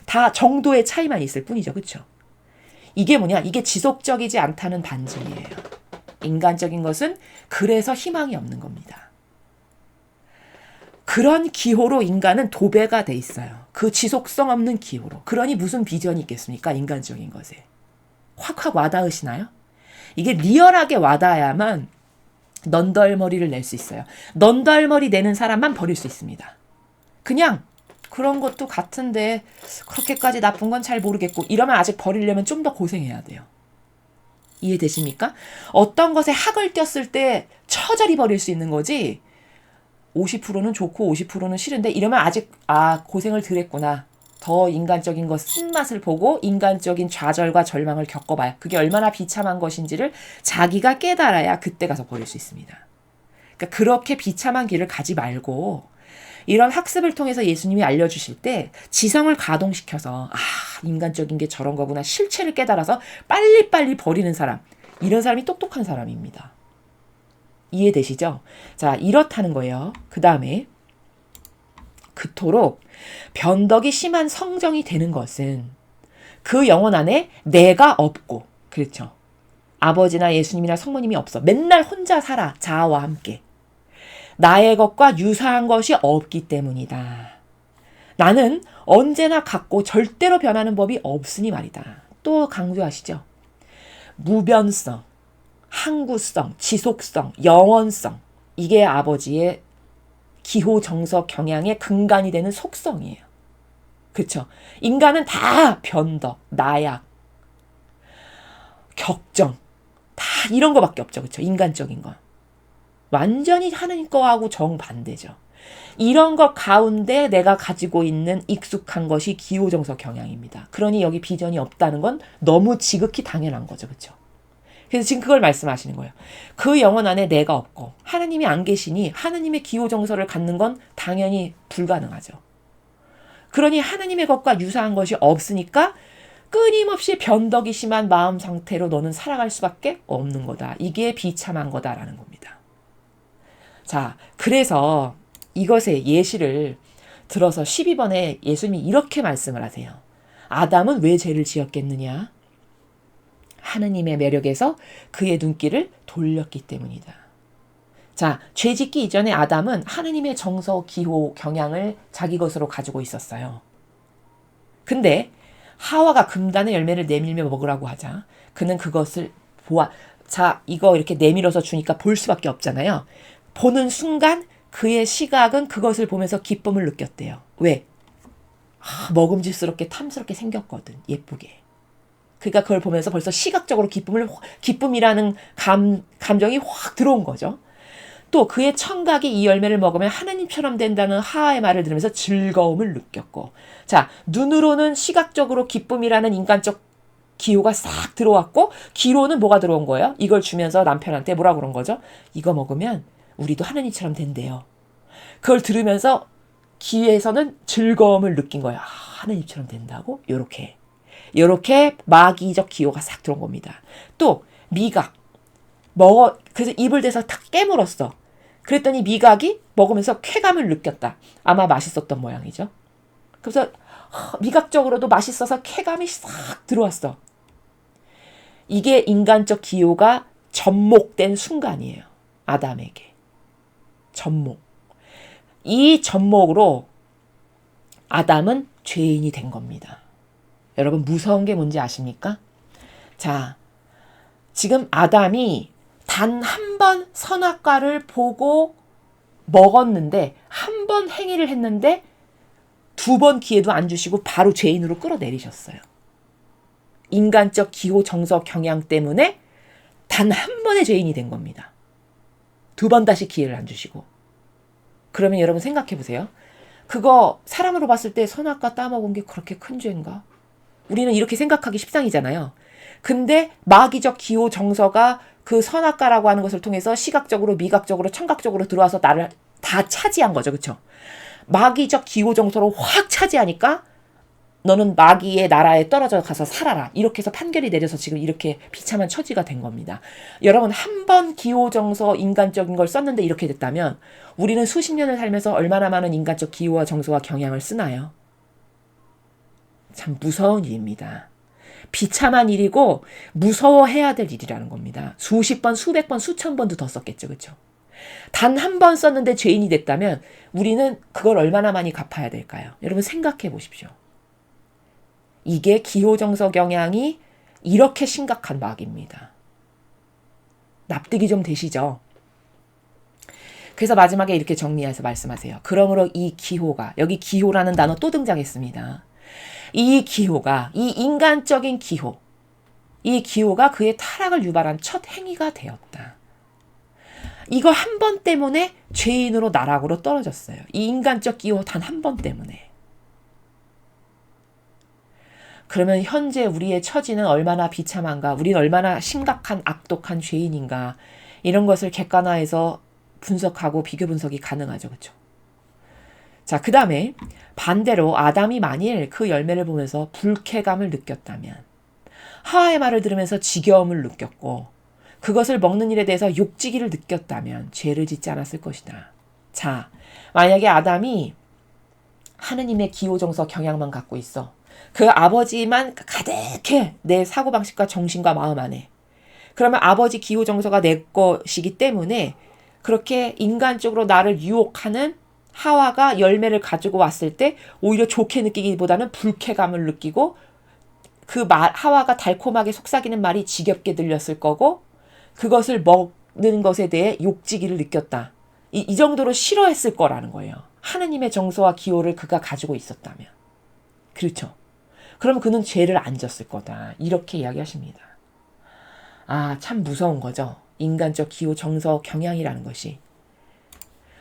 다 정도의 차이만 있을 뿐이죠. 그렇죠? 이게 뭐냐? 이게 지속적이지 않다는 반증이에요. 인간적인 것은 그래서 희망이 없는 겁니다. 그런 기호로 인간은 도배가 돼 있어요. 그 지속성 없는 기호로. 그러니 무슨 비전이 있겠습니까? 인간적인 것에. 확확 와닿으시나요? 이게 리얼하게 와닿아야만 넌덜머리를 낼 수 있어요. 넌덜머리 내는 사람만 버릴 수 있습니다. 그냥 그런 것도 같은데 그렇게까지 나쁜 건 잘 모르겠고 이러면 아직 버리려면 좀 더 고생해야 돼요. 이해되십니까? 어떤 것에 학을 띄었을 때 처절히 버릴 수 있는 거지 50%는 좋고 50%는 싫은데 이러면 아직 고생을 덜 했구나. 더 인간적인 것 쓴맛을 보고 인간적인 좌절과 절망을 겪어봐야 그게 얼마나 비참한 것인지를 자기가 깨달아야 그때 가서 버릴 수 있습니다. 그러니까 그렇게 비참한 길을 가지 말고 이런 학습을 통해서 예수님이 알려주실 때 지성을 가동시켜서 인간적인 게 저런 거구나 실체를 깨달아서 빨리빨리 버리는 사람 이런 사람이 똑똑한 사람입니다. 이해되시죠? 자, 이렇다는 거예요. 그 다음에 그토록 변덕이 심한 성정이 되는 것은 그 영혼 안에 내가 없고 그렇죠. 아버지나 예수님이나 성모님이 없어. 맨날 혼자 살아. 자아와 함께. 나의 것과 유사한 것이 없기 때문이다. 나는 언제나 같고 절대로 변하는 법이 없으니 말이다. 또 강조하시죠. 무변성, 항구성, 지속성, 영원성. 이게 아버지의 기호, 정서, 경향의 근간이 되는 속성이에요. 그렇죠? 인간은 다 변덕, 나약, 격정, 다 이런 거밖에 없죠. 그렇죠? 인간적인 건. 완전히 하느님 거하고 정반대죠. 이런 것 가운데 내가 가지고 있는 익숙한 것이 기호정서 경향입니다. 그러니 여기 비전이 없다는 건 너무 지극히 당연한 거죠. 그렇죠? 그래서 지금 그걸 말씀하시는 거예요. 그 영혼 안에 내가 없고 하나님이 안 계시니 하나님의 기호정서를 갖는 건 당연히 불가능하죠. 그러니 하나님의 것과 유사한 것이 없으니까 끊임없이 변덕이 심한 마음 상태로 너는 살아갈 수밖에 없는 거다. 이게 비참한 거다라는 겁니다. 자, 그래서 이것의 예시를 들어서 12번에 예수님이 이렇게 말씀을 하세요. 아담은 왜 죄를 지었겠느냐? 하느님의 매력에서 그의 눈길을 돌렸기 때문이다. 자, 죄 짓기 이전에 아담은 하느님의 정서, 기호, 경향을 자기 것으로 가지고 있었어요. 근데 하와가 금단의 열매를 내밀며 먹으라고 하자 그는 그것을 자, 이거 이렇게 내밀어서 주니까 볼 수밖에 없잖아요. 보는 순간 그의 시각은 그것을 보면서 기쁨을 느꼈대요. 왜? 먹음직스럽게 탐스럽게 생겼거든. 예쁘게. 그러니까 그걸 보면서 벌써 시각적으로 기쁨이라는 감정이 확 들어온 거죠. 또 그의 청각이 이 열매를 먹으면 하나님처럼 된다는 하와의 말을 들으면서 즐거움을 느꼈고, 자, 눈으로는 시각적으로 기쁨이라는 인간적 기호가 싹 들어왔고, 귀로는 뭐가 들어온 거예요? 이걸 주면서 남편한테 뭐라 그런 거죠? 이거 먹으면 우리도 하나님처럼 된대요. 그걸 들으면서 귀에서는 즐거움을 느낀 거예요. 하나님처럼 된다고? 요렇게 마귀적 기호가 싹 들어온 겁니다. 또 미각. 그래서 입을 대서 탁 깨물었어. 그랬더니 미각이 먹으면서 쾌감을 느꼈다. 아마 맛있었던 모양이죠. 그래서 미각적으로도 맛있어서 쾌감이 싹 들어왔어. 이게 인간적 기호가 접목된 순간이에요. 아담에게. 접목. 이 접목으로 아담은 죄인이 된 겁니다. 여러분 무서운 게 뭔지 아십니까? 자, 지금 아담이 단 한 번 선악과를 보고 먹었는데, 한 번 행위를 했는데 2번 기회도 안 주시고 바로 죄인으로 끌어내리셨어요. 인간적 기호, 정서, 경향 때문에 단 한 번의 죄인이 된 겁니다. 2번 다시 기회를 안 주시고. 그러면 여러분 생각해 보세요. 그거 사람으로 봤을 때 선악과 따먹은 게 그렇게 큰 죄인가? 우리는 이렇게 생각하기 십상이잖아요. 근데 마귀적 기호 정서가 그 선악과라고 하는 것을 통해서 시각적으로, 미각적으로, 청각적으로 들어와서 나를 다 차지한 거죠. 그렇죠? 마귀적 기호 정서로 확 차지하니까 너는 마귀의 나라에 떨어져 가서 살아라. 이렇게 해서 판결이 내려서 지금 이렇게 비참한 처지가 된 겁니다. 여러분 한 번 기호 정서 인간적인 걸 썼는데 이렇게 됐다면 우리는 수십 년을 살면서 얼마나 많은 인간적 기호와 정서와 경향을 쓰나요? 참 무서운 일입니다. 비참한 일이고 무서워해야 될 일이라는 겁니다. 수십 번, 수백 번, 수천 번도 더 썼겠죠. 그렇죠? 단 한 번 썼는데 죄인이 됐다면 우리는 그걸 얼마나 많이 갚아야 될까요? 여러분 생각해 보십시오. 이게 기호정서 경향이 이렇게 심각한 마귀입니다. 납득이 좀 되시죠? 그래서 마지막에 이렇게 정리해서 말씀하세요. 그러므로 이 기호가, 여기 기호라는 단어 또 등장했습니다. 이 기호가, 이 인간적인 기호, 이 기호가 그의 타락을 유발한 첫 행위가 되었다. 이거 한 번 때문에 죄인으로 나락으로 떨어졌어요. 이 인간적 기호 단 한 번 때문에. 그러면 현재 우리의 처지는 얼마나 비참한가, 우리는 얼마나 심각한 악독한 죄인인가, 이런 것을 객관화해서 분석하고 비교 분석이 가능하죠. 그렇죠? 자, 그 다음에 반대로 아담이 만일 그 열매를 보면서 불쾌감을 느꼈다면, 하와의 말을 들으면서 지겨움을 느꼈고 그것을 먹는 일에 대해서 욕지기를 느꼈다면 죄를 짓지 않았을 것이다. 자, 만약에 아담이 하느님의 기호정서 경향만 갖고 있어. 그 아버지만 가득해. 내 사고방식과 정신과 마음 안에. 그러면 아버지 기호정서가 내 것이기 때문에 그렇게 인간적으로 나를 유혹하는 하와가 열매를 가지고 왔을 때 오히려 좋게 느끼기보다는 불쾌감을 느끼고, 그 하와가 달콤하게 속삭이는 말이 지겹게 들렸을 거고, 그것을 먹는 것에 대해 욕지기를 느꼈다. 이 정도로 싫어했을 거라는 거예요. 하느님의 정서와 기호를 그가 가지고 있었다면. 그렇죠. 그럼 그는 죄를 안 졌을 거다. 이렇게 이야기하십니다. 아, 참 무서운 거죠. 인간적 기호, 정서, 경향이라는 것이.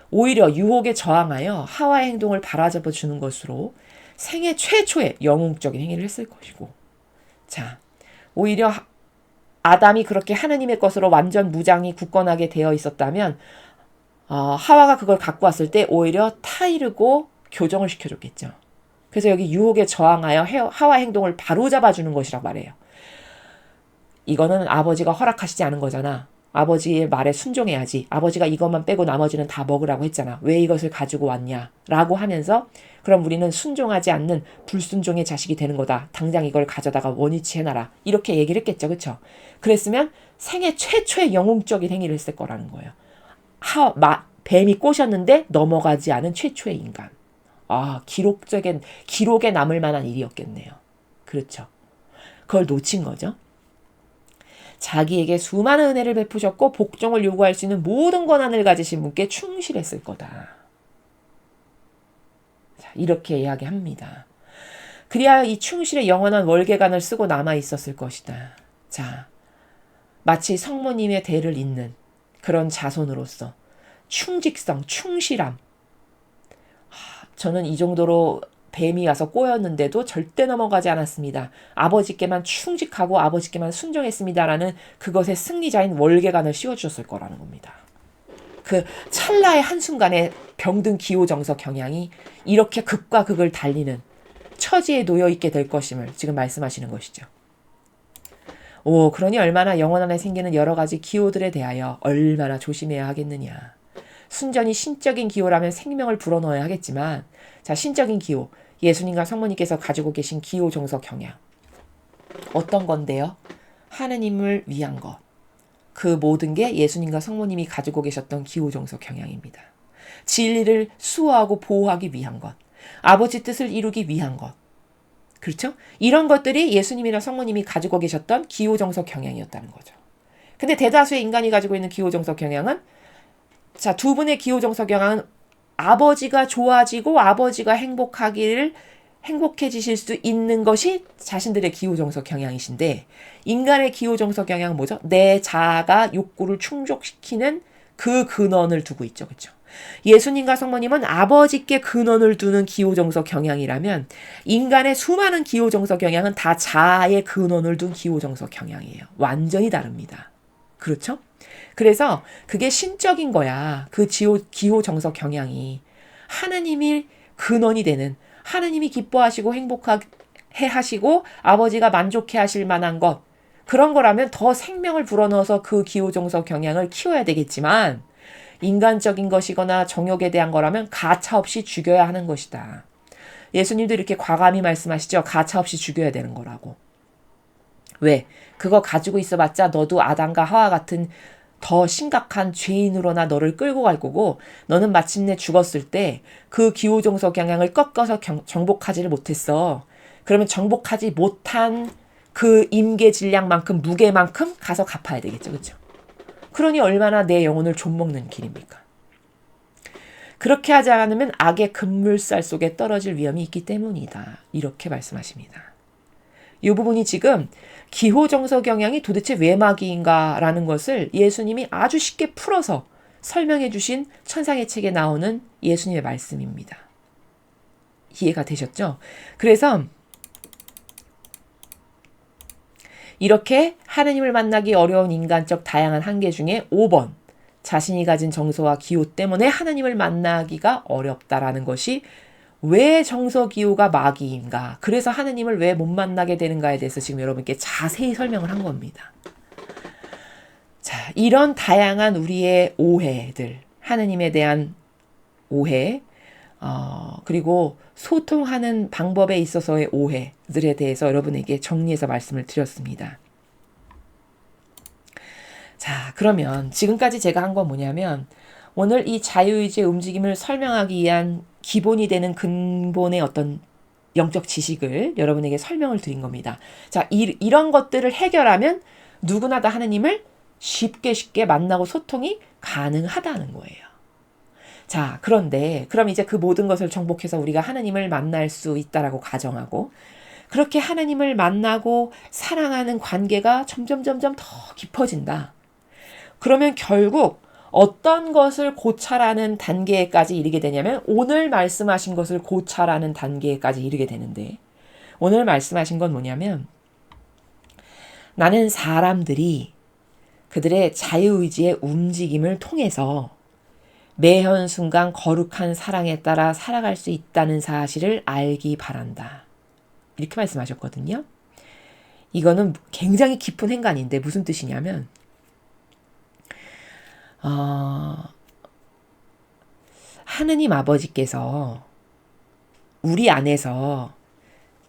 오히려 유혹에 저항하여 하와의 행동을 바라잡아 주는 것으로 생애 최초의 영웅적인 행위를 했을 것이고. 자, 오히려 아담이 그렇게 하느님의 것으로 완전 무장이 굳건하게 되어 있었다면 하와가 그걸 갖고 왔을 때 오히려 타이르고 교정을 시켜줬겠죠. 그래서 여기 유혹에 저항하여 하와 행동을 바로잡아주는 것이라고 말해요. 이거는 아버지가 허락하시지 않은 거잖아. 아버지의 말에 순종해야지. 아버지가 이것만 빼고 나머지는 다 먹으라고 했잖아. 왜 이것을 가지고 왔냐? 라고 하면서 그럼 우리는 순종하지 않는 불순종의 자식이 되는 거다. 당장 이걸 가져다가 원위치 해놔라. 이렇게 얘기를 했겠죠. 그렇죠? 그랬으면 생애 최초의 영웅적인 행위를 했을 거라는 거예요. 뱀이 꼬셨는데 넘어가지 않은 최초의 인간. 아, 기록에 남을 만한 일이었겠네요. 그렇죠. 그걸 놓친 거죠. 자기에게 수많은 은혜를 베푸셨고 복종을 요구할 수 있는 모든 권한을 가지신 분께 충실했을 거다. 자, 이렇게 이야기합니다. 그리하여 이 충실의 영원한 월계관을 쓰고 남아 있었을 것이다. 자, 마치 성모님의 대를 잇는 그런 자손으로서 충직성, 충실함. 저는 이 정도로 뱀이 와서 꼬였는데도 절대 넘어가지 않았습니다. 아버지께만 충직하고 아버지께만 순종했습니다라는 그것의 승리자인 월계관을 씌워주셨을 거라는 겁니다. 그 찰나의 한순간에 병든 기호정서 경향이 이렇게 극과 극을 달리는 처지에 놓여있게 될 것임을 지금 말씀하시는 것이죠. 그러니 얼마나 영혼 안에 생기는 여러 가지 기호들에 대하여 얼마나 조심해야 하겠느냐. 순전히 신적인 기호라면 생명을 불어넣어야 하겠지만, 자, 신적인 기호, 예수님과 성모님께서 가지고 계신 기호 정서 경향. 어떤 건데요? 하느님을 위한 것. 그 모든 게 예수님과 성모님이 가지고 계셨던 기호 정서 경향입니다. 진리를 수호하고 보호하기 위한 것. 아버지 뜻을 이루기 위한 것. 그렇죠? 이런 것들이 예수님이나 성모님이 가지고 계셨던 기호 정서 경향이었다는 거죠. 근데 대다수의 인간이 가지고 있는 기호 정서 경향은, 자, 두 분의 기호 정서 경향은 아버지가 좋아지고 아버지가 행복해지실 수 있는 것이 자신들의 기호 정서 경향이신데, 인간의 기호 정서 경향은 뭐죠? 내 자아가 욕구를 충족시키는 그 근원을 두고 있죠. 그렇죠? 예수님과 성모님은 아버지께 근원을 두는 기호 정서 경향이라면, 인간의 수많은 기호 정서 경향은 다 자아의 근원을 둔 기호 정서 경향이에요. 완전히 다릅니다. 그렇죠? 그래서 그게 신적인 거야. 그 기호 정서 경향이 하느님이 근원이 되는, 하느님이 기뻐하시고 행복하게 하시고 아버지가 만족해 하실 만한 것, 그런 거라면 더 생명을 불어넣어서 그 기호 정서 경향을 키워야 되겠지만, 인간적인 것이거나 정욕에 대한 거라면 가차없이 죽여야 하는 것이다. 예수님도 이렇게 과감히 말씀하시죠. 가차없이 죽여야 되는 거라고. 왜? 그거 가지고 있어봤자 너도 아담과 하와 같은 더 심각한 죄인으로나 너를 끌고 갈 거고, 너는 마침내 죽었을 때 그 기호정서 경향을 꺾어서 정복하지를 못했어. 그러면 정복하지 못한 그 임계 질량만큼, 무게만큼 가서 갚아야 되겠죠. 그렇죠? 그러니 얼마나 내 영혼을 좀먹는 길입니까? 그렇게 하지 않으면 악의 급물살 속에 떨어질 위험이 있기 때문이다. 이렇게 말씀하십니다. 이 부분이 지금 기호정서 경향이 도대체 왜 마귀인가라는 것을 예수님이 아주 쉽게 풀어서 설명해 주신 천상의 책에 나오는 예수님의 말씀입니다. 이해가 되셨죠? 그래서 이렇게 하느님을 만나기 어려운 인간적 다양한 한계 중에 5번, 자신이 가진 정서와 기호 때문에 하느님을 만나기가 어렵다라는 것이 왜 정서 기호가 마귀인가, 그래서 하느님을 왜 못 만나게 되는가에 대해서 지금 여러분께 자세히 설명을 한 겁니다. 자, 이런 다양한 우리의 오해들, 하느님에 대한 오해, 그리고 소통하는 방법에 있어서의 오해들에 대해서 여러분에게 정리해서 말씀을 드렸습니다. 자, 그러면 지금까지 제가 한 건 뭐냐면, 오늘 이 자유의지의 움직임을 설명하기 위한 기본이 되는 근본의 어떤 영적 지식을 여러분에게 설명을 드린 겁니다. 자, 이런 것들을 해결하면 누구나 다 하느님을 쉽게 만나고 소통이 가능하다는 거예요. 자, 그런데 그럼 이제 그 모든 것을 정복해서 우리가 하느님을 만날 수 있다라고 가정하고, 그렇게 하느님을 만나고 사랑하는 관계가 점점 더 깊어진다. 그러면 결국 어떤 것을 고찰하는 단계까지 이르게 되냐면, 오늘 말씀하신 것을 고찰하는 단계까지 이르게 되는데, 오늘 말씀하신 건 뭐냐면, 나는 사람들이 그들의 자유의지의 움직임을 통해서 매현 순간 거룩한 사랑에 따라 살아갈 수 있다는 사실을 알기 바란다. 이렇게 말씀하셨거든요. 이거는 굉장히 깊은 행간인데 무슨 뜻이냐면, 하느님 아버지께서 우리 안에서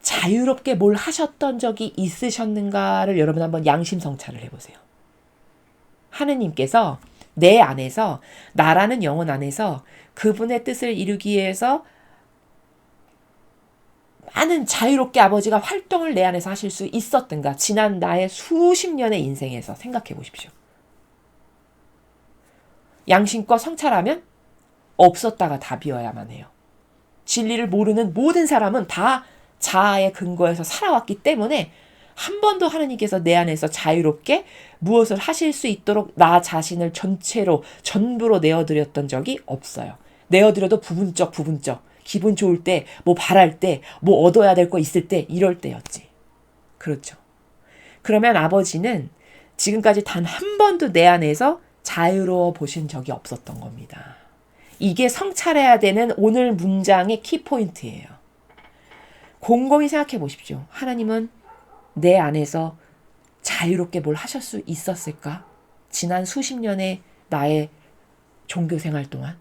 자유롭게 뭘 하셨던 적이 있으셨는가를 여러분 한번 양심 성찰을 해보세요. 하느님께서 내 안에서, 나라는 영혼 안에서 그분의 뜻을 이루기 위해서 많은 자유롭게 아버지가 활동을 내 안에서 하실 수 있었던가? 지난 나의 수십 년의 인생에서 생각해 보십시오. 양심껏 성찰하면 없었다가 답이어야만 해요. 진리를 모르는 모든 사람은 다 자아의 근거에서 살아왔기 때문에 한 번도 하나님께서 내 안에서 자유롭게 무엇을 하실 수 있도록 나 자신을 전체로 전부로 내어드렸던 적이 없어요. 내어드려도 부분적 기분 좋을 때, 뭐 바랄 때, 뭐 얻어야 될 거 있을 때, 이럴 때였지. 그렇죠. 그러면 아버지는 지금까지 단 한 번도 내 안에서 자유로워 보신 적이 없었던 겁니다. 이게 성찰해야 되는 오늘 문장의 키포인트예요. 곰곰이 생각해 보십시오. 하나님은 내 안에서 자유롭게 뭘 하실 수 있었을까? 지난 수십 년의 나의 종교 생활 동안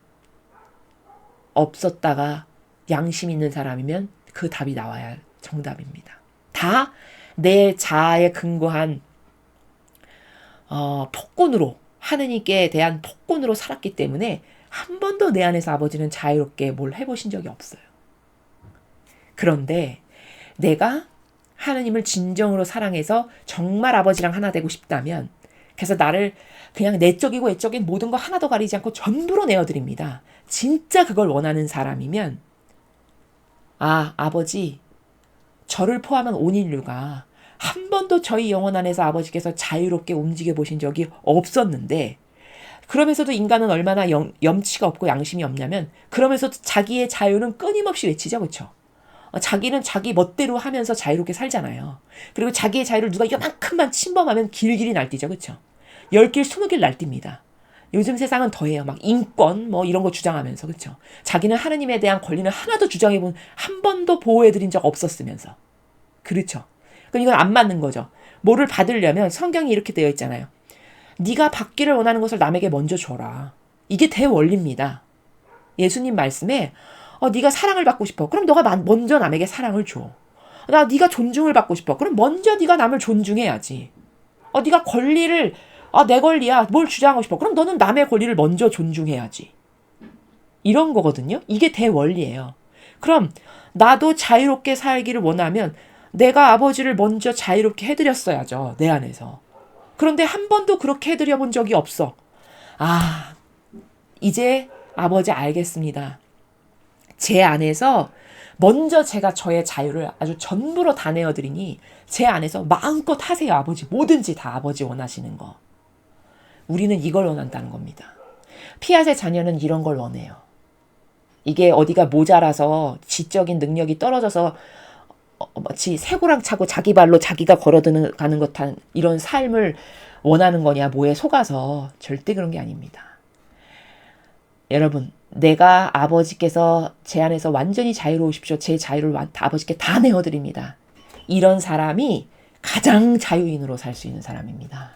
없었다가 양심 있는 사람이면 그 답이 나와야 정답입니다. 다 내 자아에 근거한 폭군으로 하느님께 대한 폭군으로 살았기 때문에 한 번도 내 안에서 아버지는 자유롭게 뭘 해보신 적이 없어요. 그런데 내가 하느님을 진정으로 사랑해서 정말 아버지랑 하나 되고 싶다면 그래서 나를 그냥 내적이고 외적인 모든 거 하나도 가리지 않고 전부로 내어드립니다. 진짜 그걸 원하는 사람이면 아버지 저를 포함한 온 인류가 한 번도 저희 영혼 안에서 아버지께서 자유롭게 움직여 보신 적이 없었는데 그러면서도 인간은 얼마나 염치가 없고 양심이 없냐면 그러면서도 자기의 자유는 끊임없이 외치죠. 그렇죠? 자기는 자기 멋대로 하면서 자유롭게 살잖아요. 그리고 자기의 자유를 누가 요만큼만 침범하면 길길이 날뛰죠. 그렇죠? 10길 20길 날뜁니다. 요즘 세상은 더해요. 막 인권 뭐 이런 거 주장하면서. 그렇죠? 자기는 하느님에 대한 권리는 하나도 주장해본 한 번도 보호해드린 적 없었으면서. 그렇죠? 그럼 이건 안 맞는 거죠. 뭐를 받으려면 성경이 이렇게 되어 있잖아요. 네가 받기를 원하는 것을 남에게 먼저 줘라. 이게 대원리입니다. 예수님 말씀에 네가 사랑을 받고 싶어. 그럼 너가 먼저 남에게 사랑을 줘. 네가 존중을 받고 싶어. 그럼 먼저 네가 남을 존중해야지. 네가 권리를 내 권리야. 뭘 주장하고 싶어. 그럼 너는 남의 권리를 먼저 존중해야지. 이런 거거든요. 이게 대원리예요. 그럼 나도 자유롭게 살기를 원하면 내가 아버지를 먼저 자유롭게 해드렸어야죠. 내 안에서. 그런데 한 번도 그렇게 해드려 본 적이 없어. 이제 아버지 알겠습니다. 제 안에서 먼저 제가 저의 자유를 아주 전부로 다 내어드리니 제 안에서 마음껏 하세요. 아버지. 뭐든지 다 아버지 원하시는 거. 우리는 이걸 원한다는 겁니다. 피앗의 자녀는 이런 걸 원해요. 이게 어디가 모자라서 지적인 능력이 떨어져서 마치 새고랑 차고 자기 발로 자기가 걸어가는 듯한 이런 삶을 원하는 거냐 뭐에 속아서 절대 그런 게 아닙니다. 여러분 내가 아버지께서 제 안에서 완전히 자유로우십시오. 제 자유를 아버지께 다 내어드립니다. 이런 사람이 가장 자유인으로 살 수 있는 사람입니다.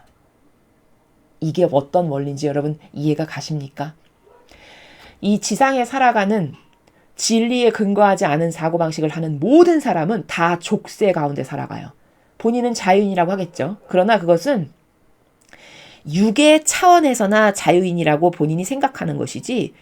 이게 어떤 원리인지 여러분 이해가 가십니까? 이 지상에 살아가는 진리에 근거하지 않은 사고방식을 하는 모든 사람은 다 족쇄 가운데 살아가요. 본인은 자유인이라고 하겠죠. 그러나 그것은 육의 차원에서나 자유인이라고 본인이 생각하는 것이지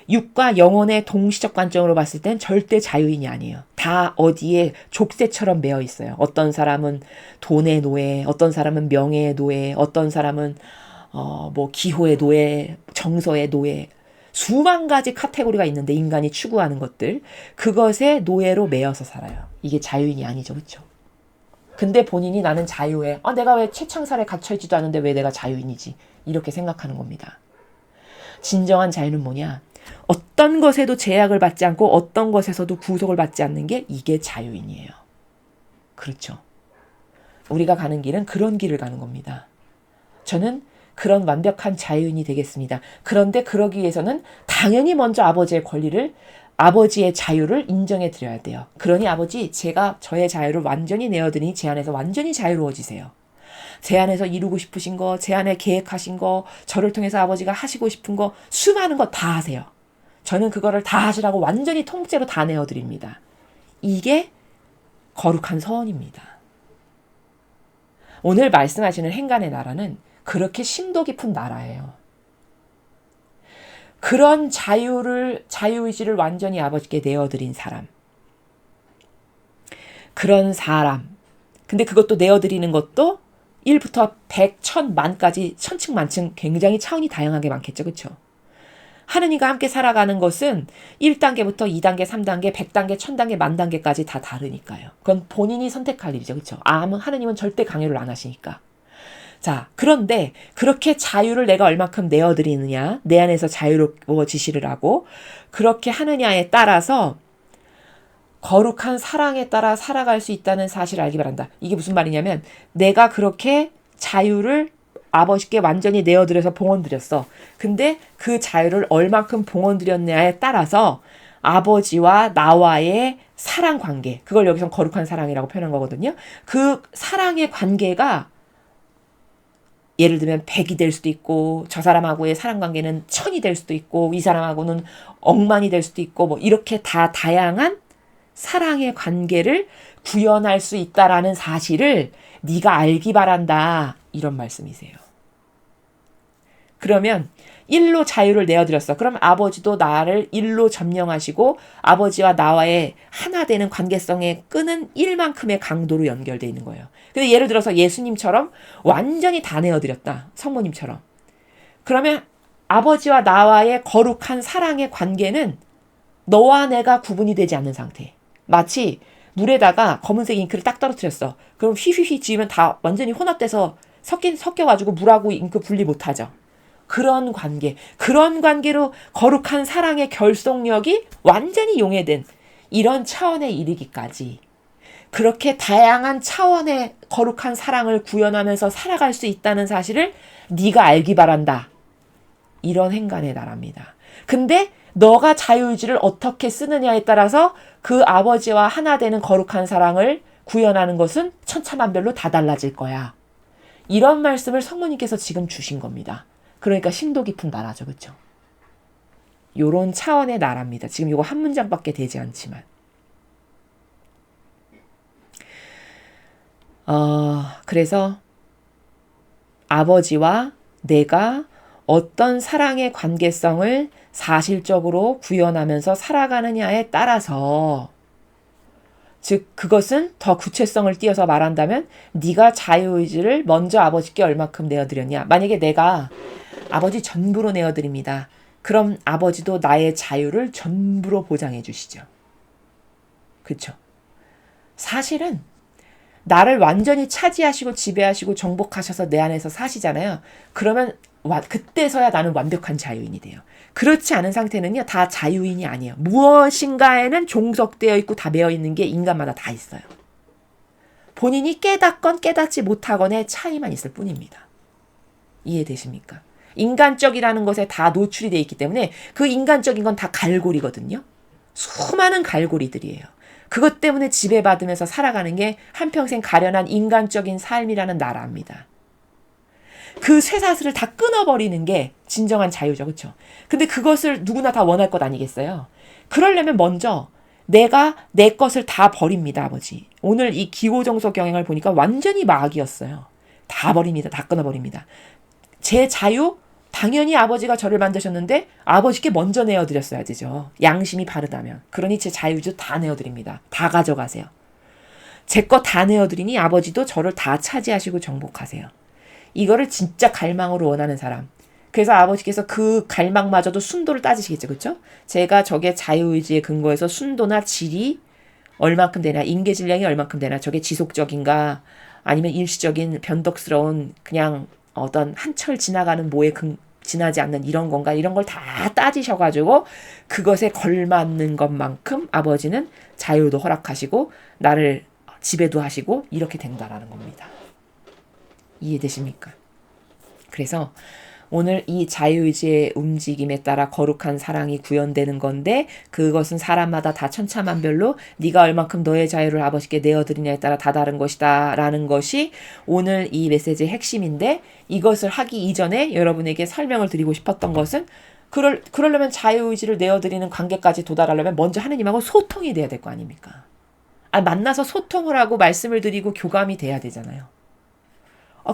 육과 영혼의 동시적 관점으로 봤을 땐 절대 자유인이 아니에요. 다 어디에 족쇄처럼 매여 있어요. 어떤 사람은 돈의 노예, 어떤 사람은 명예의 노예, 어떤 사람은 기호의 노예, 정서의 노예, 수만 가지 카테고리가 있는데 인간이 추구하는 것들 그것에 노예로 매여서 살아요. 이게 자유인이 아니죠. 그렇죠? 근데 본인이 나는 자유해. 내가 왜 최창살에 갇혀있지도 않은데 왜 내가 자유인이지? 이렇게 생각하는 겁니다. 진정한 자유는 뭐냐? 어떤 것에도 제약을 받지 않고 어떤 것에서도 구속을 받지 않는 게 이게 자유인이에요. 그렇죠? 우리가 가는 길은 그런 길을 가는 겁니다. 저는 그런 완벽한 자유인이 되겠습니다. 그런데 그러기 위해서는 당연히 먼저 아버지의 권리를 아버지의 자유를 인정해 드려야 돼요. 그러니 아버지 제가 저의 자유를 완전히 내어드리니 제 안에서 완전히 자유로워지세요. 제 안에서 이루고 싶으신 거, 제 안에 계획하신 거, 저를 통해서 아버지가 하시고 싶은 거 수많은 거 다 하세요. 저는 그거를 다 하시라고 완전히 통째로 다 내어드립니다. 이게 거룩한 서원입니다. 오늘 말씀하시는 행간의 나라는 그렇게 심도 깊은 나라예요. 그런 자유의지를 완전히 아버지께 내어드린 사람. 그런 사람. 근데 그것도 내어드리는 것도 1부터 100, 1000, 만까지 천층 만층 굉장히 차원이 다양하게 많겠죠. 그렇죠? 하느님과 함께 살아가는 것은 1단계부터 2단계, 3단계, 100단계, 1000단계, 만단계까지 다 다르니까요. 그건 본인이 선택할 일이죠. 그렇죠? 하느님은 절대 강요를 안 하시니까. 자, 그런데 그렇게 자유를 내가 얼마큼 내어드리느냐, 내 안에서 자유로워지시를 하고 그렇게 하느냐에 따라서 거룩한 사랑에 따라 살아갈 수 있다는 사실을 알기 바란다. 이게 무슨 말이냐면 내가 그렇게 자유를 아버지께 완전히 내어드려서 봉헌드렸어. 근데 그 자유를 얼마큼 봉헌드렸냐에 따라서 아버지와 나와의 사랑 관계, 그걸 여기서 거룩한 사랑이라고 표현한 거거든요. 그 사랑의 관계가 예를 들면 100이 될 수도 있고 저 사람하고의 사랑 관계는 1000이 될 수도 있고 이 사람하고는 억만이 될 수도 있고 뭐 이렇게 다 다양한 사랑의 관계를 구현할 수 있다라는 사실을 네가 알기 바란다. 이런 말씀이세요. 그러면 일로 자유를 내어드렸어. 그럼 아버지도 나를 일로 점령하시고 아버지와 나와의 하나 되는 관계성에 끄는 일만큼의 강도로 연결되어 있는 거예요. 근데 예를 들어서 예수님처럼 완전히 다 내어드렸다. 성모님처럼. 그러면 아버지와 나와의 거룩한 사랑의 관계는 너와 내가 구분이 되지 않는 상태. 마치 물에다가 검은색 잉크를 딱 떨어뜨렸어. 그럼 휘휘휘 지으면 다 완전히 혼합돼서 섞여가지고 물하고 잉크 분리 못하죠. 그런 관계, 그런 관계로 거룩한 사랑의 결속력이 완전히 용해된 이런 차원에 이르기까지 그렇게 다양한 차원의 거룩한 사랑을 구현하면서 살아갈 수 있다는 사실을 네가 알기 바란다. 이런 행간의 나라입니다. 근데 너가 자유의지를 어떻게 쓰느냐에 따라서 그 아버지와 하나 되는 거룩한 사랑을 구현하는 것은 천차만별로 다 달라질 거야. 이런 말씀을 성모님께서 지금 주신 겁니다. 그러니까 심도 깊은 나라죠. 그렇죠? 요런 차원의 나라입니다. 지금 요거 한 문장밖에 되지 않지만. 그래서 아버지와 내가 어떤 사랑의 관계성을 사실적으로 구현하면서 살아가느냐에 따라서 즉 그것은 더 구체성을 띄어서 말한다면 네가 자유의지를 먼저 아버지께 얼마큼 내어드렸냐. 만약에 내가 아버지 전부로 내어드립니다. 그럼 아버지도 나의 자유를 전부로 보장해 주시죠. 그렇죠? 사실은 나를 완전히 차지하시고 지배하시고 정복하셔서 내 안에서 사시잖아요. 그러면 그때서야 나는 완벽한 자유인이 돼요. 그렇지 않은 상태는요. 다 자유인이 아니에요. 무엇인가에는 종속되어 있고 다 매여 있는 게 인간마다 다 있어요. 본인이 깨닫건 깨닫지 못하건의 차이만 있을 뿐입니다. 이해되십니까? 인간적이라는 것에 다 노출이 되어 있기 때문에 그 인간적인 건 다 갈고리거든요. 수많은 갈고리들이에요. 그것 때문에 지배받으면서 살아가는 게 한평생 가련한 인간적인 삶이라는 나라입니다. 그 쇠사슬을 다 끊어버리는 게 진정한 자유죠. 그렇죠? 근데 그것을 누구나 다 원할 것 아니겠어요? 그러려면 먼저 내가 내 것을 다 버립니다. 아버지. 오늘 이 기호정소 경향을 보니까 완전히 마귀였어요. 다 버립니다. 다 끊어버립니다. 제 자유? 당연히 아버지가 저를 만드셨는데 아버지께 먼저 내어드렸어야 되죠. 양심이 바르다면. 그러니 제 자유도 다 내어드립니다. 다 가져가세요. 제 거 다 내어드리니 아버지도 저를 다 차지하시고 정복하세요. 이거를 진짜 갈망으로 원하는 사람. 그래서 아버지께서 그 갈망마저도 순도를 따지시겠죠. 그렇죠? 제가 저게 자유의지에 근거해서 순도나 질이 얼만큼 되나, 인계질량이 얼만큼 되나, 저게 지속적인가 아니면 일시적인 변덕스러운 그냥 어떤 한철 지나가는 뭐에 지나지 않는 이런 건가, 이런 걸 다 따지셔가지고 그것에 걸맞는 것만큼 아버지는 자유도 허락하시고 나를 지배도 하시고 이렇게 된다라는 겁니다. 이해되십니까? 그래서 오늘 이 자유의지의 움직임에 따라 거룩한 사랑이 구현되는 건데 그것은 사람마다 다 천차만별로 네가 얼만큼 너의 자유를 아버지께 내어드리냐에 따라 다 다른 것이다 라는 것이 오늘 이 메시지의 핵심인데, 이것을 하기 이전에 여러분에게 설명을 드리고 싶었던 것은 그러려면 자유의지를 내어드리는 관계까지 도달하려면 먼저 하느님하고 소통이 돼야 될 거 아닙니까? 만나서 소통을 하고 말씀을 드리고 교감이 돼야 되잖아요.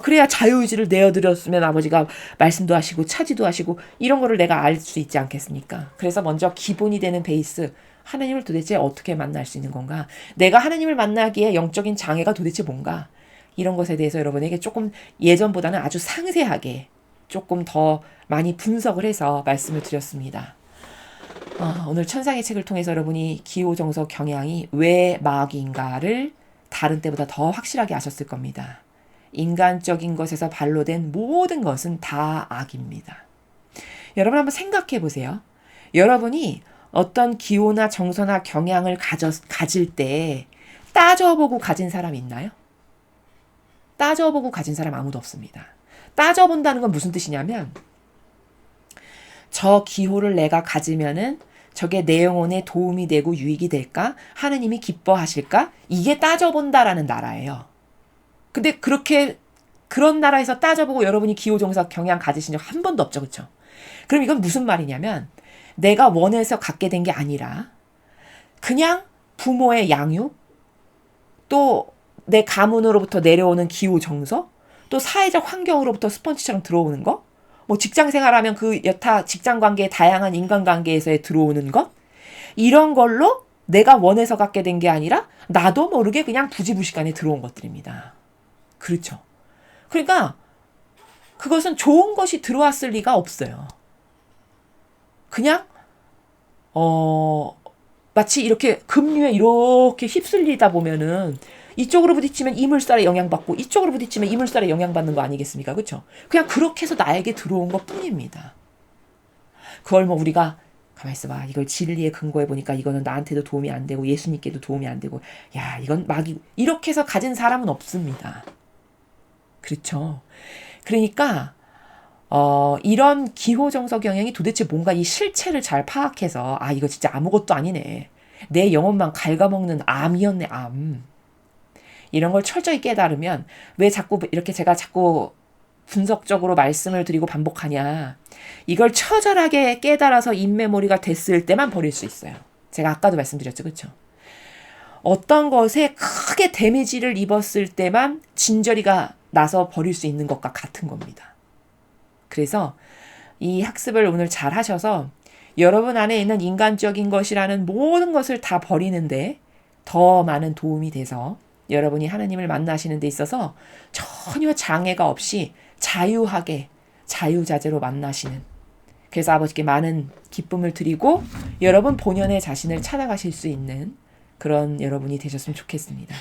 그래야 자유의지를 내어드렸으면 아버지가 말씀도 하시고 차지도 하시고 이런 거를 내가 알 수 있지 않겠습니까? 그래서 먼저 기본이 되는 베이스, 하나님을 도대체 어떻게 만날 수 있는 건가? 내가 하나님을 만나기에 영적인 장애가 도대체 뭔가? 이런 것에 대해서 여러분에게 조금 예전보다는 아주 상세하게 조금 더 많이 분석을 해서 말씀을 드렸습니다. 오늘 천상의 책을 통해서 여러분이 기호정석 경향이 왜 마귀인가를 다른 때보다 더 확실하게 아셨을 겁니다. 인간적인 것에서 발로된 모든 것은 다 악입니다. 여러분 한번 생각해 보세요. 여러분이 어떤 기호나 정서나 경향을 가질 때 따져보고 가진 사람 있나요? 따져보고 가진 사람 아무도 없습니다. 따져본다는 건 무슨 뜻이냐면 저 기호를 내가 가지면은 저게 내 영혼에 도움이 되고 유익이 될까? 하느님이 기뻐하실까? 이게 따져본다라는 나라예요. 근데 그런 나라에서 따져보고 여러분이 기호정석 경향 가지신 적 한 번도 없죠. 그렇죠? 그럼 이건 무슨 말이냐면 내가 원해서 갖게 된 게 아니라 그냥 부모의 양육, 또 내 가문으로부터 내려오는 기호정석, 또 사회적 환경으로부터 스펀지처럼 들어오는 거, 뭐 직장 생활하면 그 여타 직장 관계의 다양한 인간관계에서 들어오는 것, 이런 걸로 내가 원해서 갖게 된 게 아니라 나도 모르게 그냥 부지부식간에 들어온 것들입니다. 그렇죠. 그러니까 그것은 좋은 것이 들어왔을 리가 없어요. 그냥 마치 이렇게 급류에 이렇게 휩쓸리다 보면은 이쪽으로 부딪히면 이물살에 영향받고 이쪽으로 부딪히면 이물살에 영향받는 거 아니겠습니까? 그렇죠? 그냥 그렇게 해서 나에게 들어온 것 뿐입니다. 그걸 뭐 우리가 가만히 있어봐. 이걸 진리에 근거해 보니까 이거는 나한테도 도움이 안 되고 예수님께도 도움이 안 되고 야 이건 마귀 이렇게 해서 가진 사람은 없습니다. 그렇죠? 그러니까 이런 기호정서 경향이 도대체 뭔가 이 실체를 잘 파악해서 아 이거 진짜 아무것도 아니네. 내 영혼만 갉아먹는 암이었네 암. 이런 걸 철저히 깨달으면 왜 자꾸 이렇게 제가 자꾸 분석적으로 말씀을 드리고 반복하냐. 이걸 처절하게 깨달아서 인메모리가 됐을 때만 버릴 수 있어요. 제가 아까도 말씀드렸죠. 그렇죠? 어떤 것에 크게 데미지를 입었을 때만 진저리가 나서 버릴 수 있는 것과 같은 겁니다. 그래서 이 학습을 오늘 잘 하셔서 여러분 안에 있는 인간적인 것이라는 모든 것을 다 버리는데 더 많은 도움이 돼서 여러분이 하나님을 만나시는 데 있어서 전혀 장애가 없이 자유하게 자유자재로 만나시는 그래서 아버지께 많은 기쁨을 드리고 여러분 본연의 자신을 찾아가실 수 있는 그런 여러분이 되셨으면 좋겠습니다.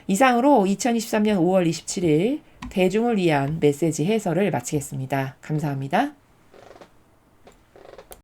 이상으로 2023년 5월 27일 대중을 위한 메시지 해설을 마치겠습니다. 감사합니다.